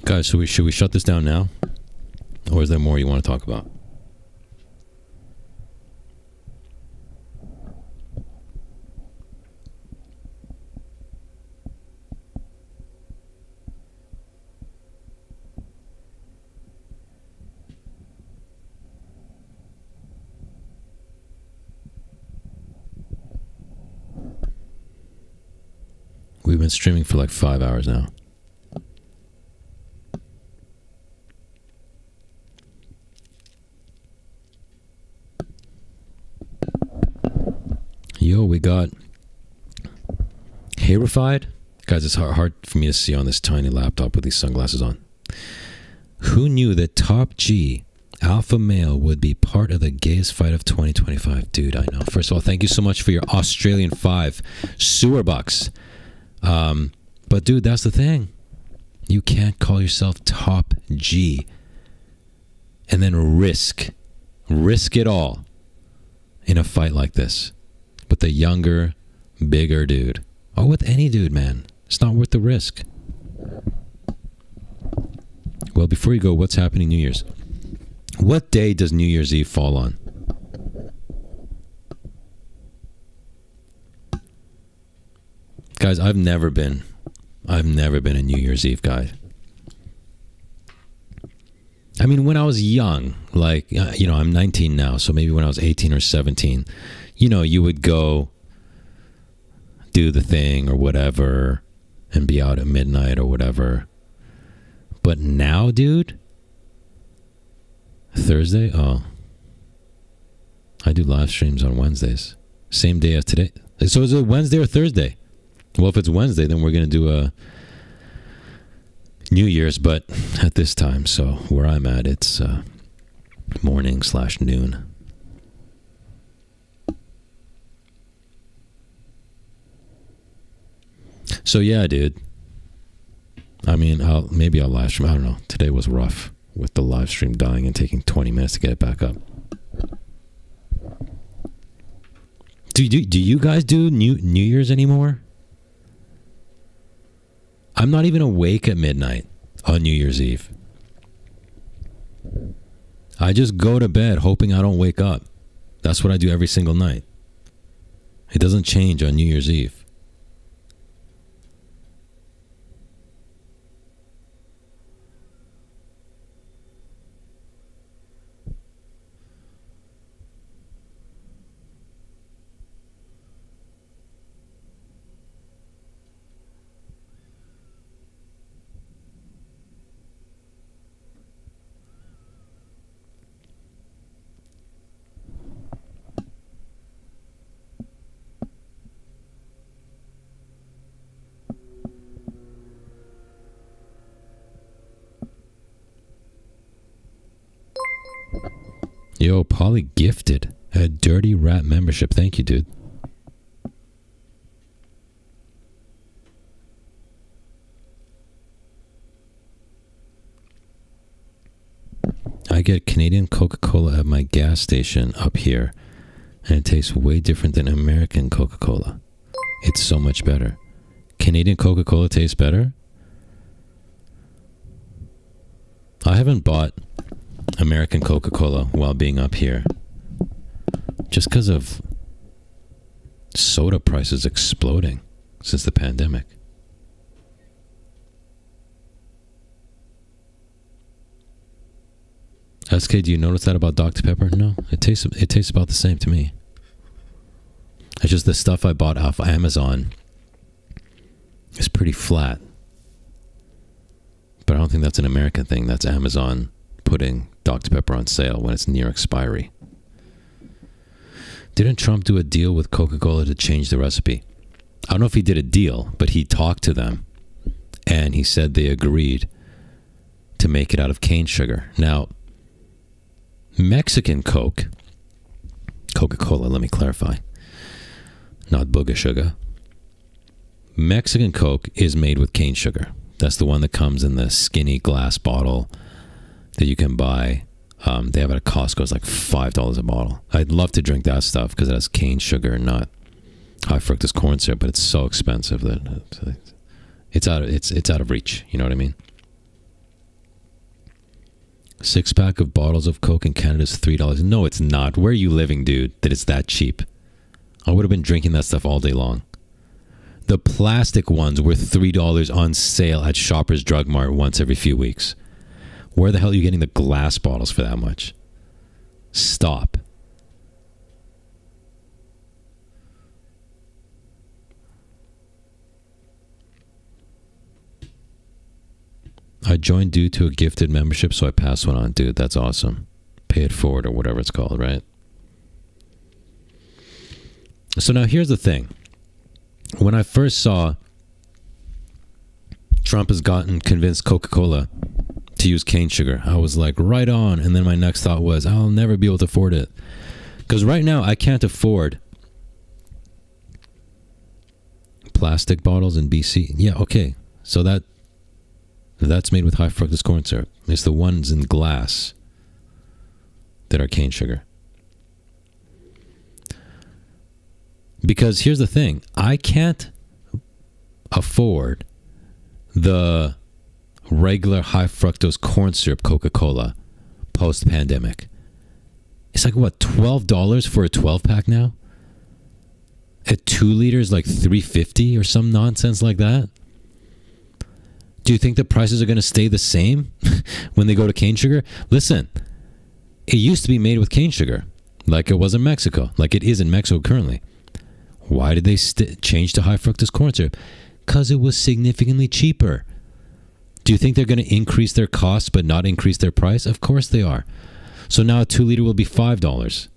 Guys, should we shut this down now? Or is there more you want to talk about? We've been streaming for like 5 hours now. Yo, we got Hayrified. Guys, it's hard for me to see on this tiny laptop with these sunglasses on. Who knew that Top G, alpha male, would be part of the gayest fight of 2025? Dude, I know. First of all, thank you so much for your Australian 5 sewer bucks. But dude, that's the thing. You can't call yourself Top G and then risk it all in a fight like this with a younger, bigger dude. Or with any dude, man. It's not worth the risk. Well, before you go, what's happening New Year's? What day does New Year's Eve fall on? Guys, I've never been a New Year's Eve guy. I mean, when I was young, like, I'm 19 now, so maybe when I was 18 or 17, you would go do the thing or whatever and be out at midnight or whatever. But now, dude, Thursday? Oh, I do live streams on Wednesdays. Same day as today. So is it Wednesday or Thursday? Well, if it's Wednesday, then we're going to do a New Year's, but at this time. So where I'm at, it's morning/noon. So yeah, dude. I mean, I'll live stream. I don't know. Today was rough with the live stream dying and taking 20 minutes to get it back up. Do you guys do New Year's anymore? I'm not even awake at midnight on New Year's Eve. I just go to bed hoping I don't wake up. That's what I do every single night. It doesn't change on New Year's Eve. Yo, Polly gifted a Dirty Rat membership. Thank you, dude. I get Canadian Coca-Cola at my gas station up here, and it tastes way different than American Coca-Cola. It's so much better. Canadian Coca-Cola tastes better? I haven't bought American Coca-Cola while being up here, just because of soda prices exploding since the pandemic. SK, do you notice that about Dr. Pepper? No, it tastes about the same to me. It's just the stuff I bought off Amazon is pretty flat. But I don't think that's an American thing. That's Amazon putting Dr. Pepper on sale when it's near expiry. Didn't Trump do a deal with Coca-Cola to change the recipe? I don't know if he did a deal, but he talked to them and he said they agreed to make it out of cane sugar. Now, Mexican Coca-Cola, let me clarify, not booger sugar. Mexican Coke is made with cane sugar. That's the one that comes in the skinny glass bottle that you can buy. They have it at Costco. It's like $5 a bottle. I'd love to drink that stuff because it has cane sugar and not high fructose corn syrup, but it's so expensive that it's out of reach. You know what I mean? 6-pack of bottles of Coke in Canada is $3. No, it's not. Where are you living, dude, that it's that cheap? I would have been drinking that stuff all day long. The plastic ones were $3 on sale at Shoppers Drug Mart once every few weeks. Where the hell are you getting the glass bottles for that much? Stop. I joined due to a gifted membership, so I passed one on. Dude, that's awesome. Pay it forward or whatever it's called, right? So now here's the thing. When I first saw Trump has convinced Coca-Cola to use cane sugar, I was like, right on. And then my next thought was, I'll never be able to afford it. Because right now, I can't afford plastic bottles in BC. Yeah, okay. So that's made with high fructose corn syrup. It's the ones in glass that are cane sugar. Because here's the thing. I can't afford the regular high fructose corn syrup Coca-Cola post-pandemic. It's like, what, $12 for a 12-pack now? At 2 liters, like $3.50 or some nonsense like that? Do you think the prices are going to stay the same when they go to cane sugar? Listen, it used to be made with cane sugar, like it was in Mexico, like it is in Mexico currently. Why did they change to high fructose corn syrup? Because it was significantly cheaper. Do you think they're going to increase their costs but not increase their price? Of course they are. So now a 2 liter will be $5.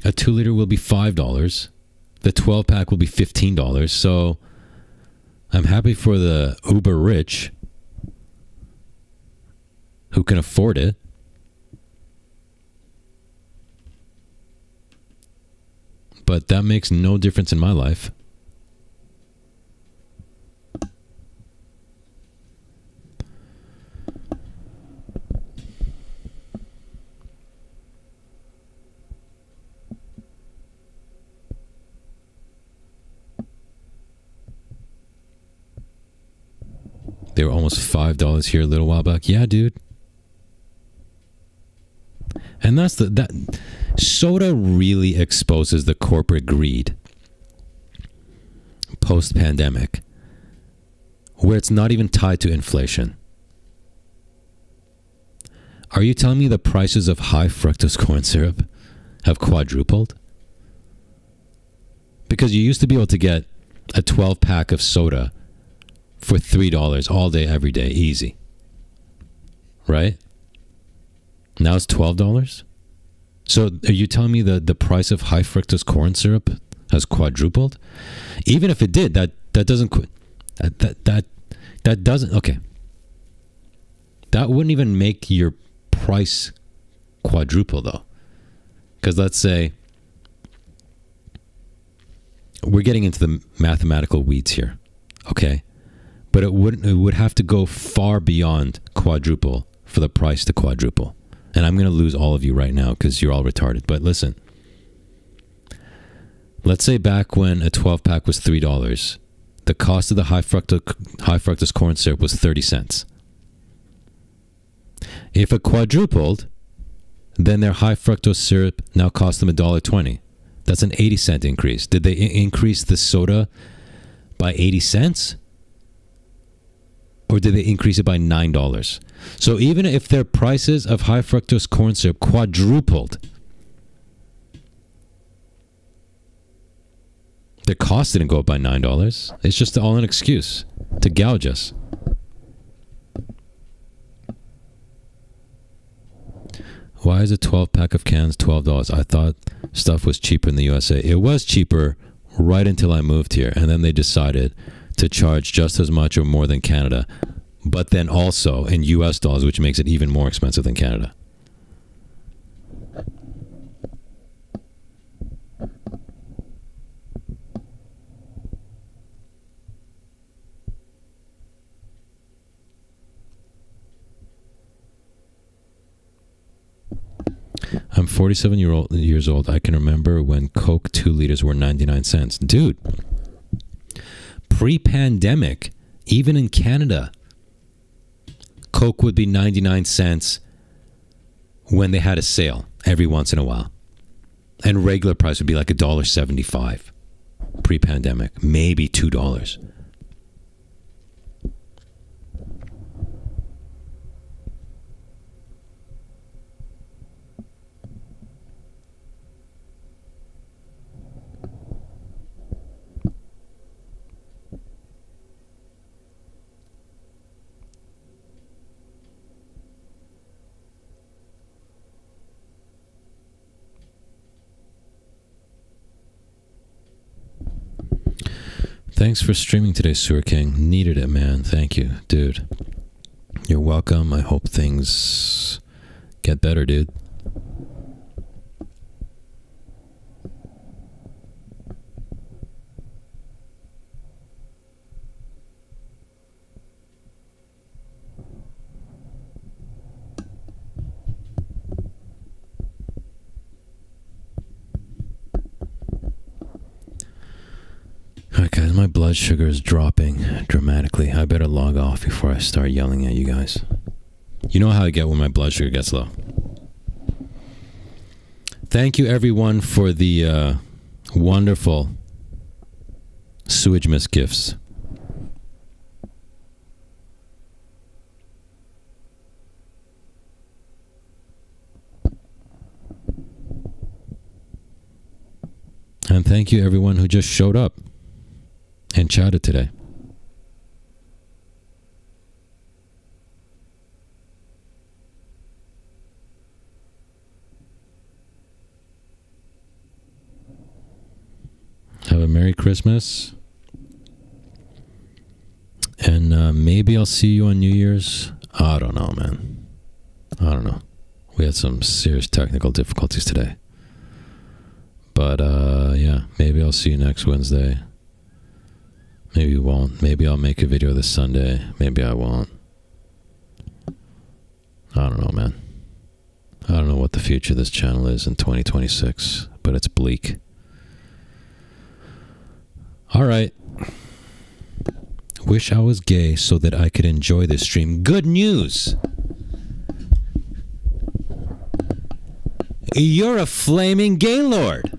A 2 liter will be $5. The 12-pack will be $15. So I'm happy for the uber rich who can afford it. But that makes no difference in my life. They were almost $5 here a little while back. Yeah, dude. And that's that soda really exposes the corporate greed post-pandemic, where it's not even tied to inflation. Are you telling me the prices of high fructose corn syrup have quadrupled? Because you used to be able to get a 12-pack of soda for $3 all day, every day, easy. Right? Now it's $12? So are you telling me the price of high fructose corn syrup has quadrupled? Even if it did, that doesn't that doesn't okay. That wouldn't even make your price quadruple, though. Because let's say we're getting into the mathematical weeds here, okay? But it would have to go far beyond quadruple for the price to quadruple. And I'm going to lose all of you right now because you're all retarded. But listen, let's say back when a 12-pack was $3, the cost of the high fructose corn syrup was 30 cents. If it quadrupled, then their high fructose syrup now costs them $1.20. That's an 80-cent increase. Did they increase the soda by 80 cents? Or did they increase it by $9? So even if their prices of high fructose corn syrup quadrupled, their cost didn't go up by $9. It's just all an excuse to gouge us. Why is a 12-pack of cans $12? I thought stuff was cheaper in the USA. It was cheaper right until I moved here. And then they decided to charge just as much or more than Canada. But then also in US dollars, which makes it even more expensive than Canada. I'm 47 years old. I can remember when Coke 2 liters were 99 cents. Dude, pre-pandemic, even in Canada, Coke would be 99 cents when they had a sale every once in a while. And regular price would be like $1.75 pre-pandemic, maybe $2. Thanks for streaming today, Sewer King. Needed it, man. Thank you, dude. You're welcome. I hope things get better, dude. Alright guys, my blood sugar is dropping dramatically. I better log off before I start yelling at you guys. You know how I get when my blood sugar gets low. Thank you everyone for the wonderful sewage mist gifts. And thank you everyone who just showed up and chatted today. Have a Merry Christmas. And maybe I'll see you on New Year's. I don't know, man. I don't know. We had some serious technical difficulties today. But yeah, maybe I'll see you next Wednesday. Maybe you won't. Maybe I'll make a video this Sunday. Maybe I won't. I don't know, man. I don't know what the future of this channel is in 2026, but it's bleak. All right. Wish I was gay so that I could enjoy this stream. Good news! You're a flaming gaylord!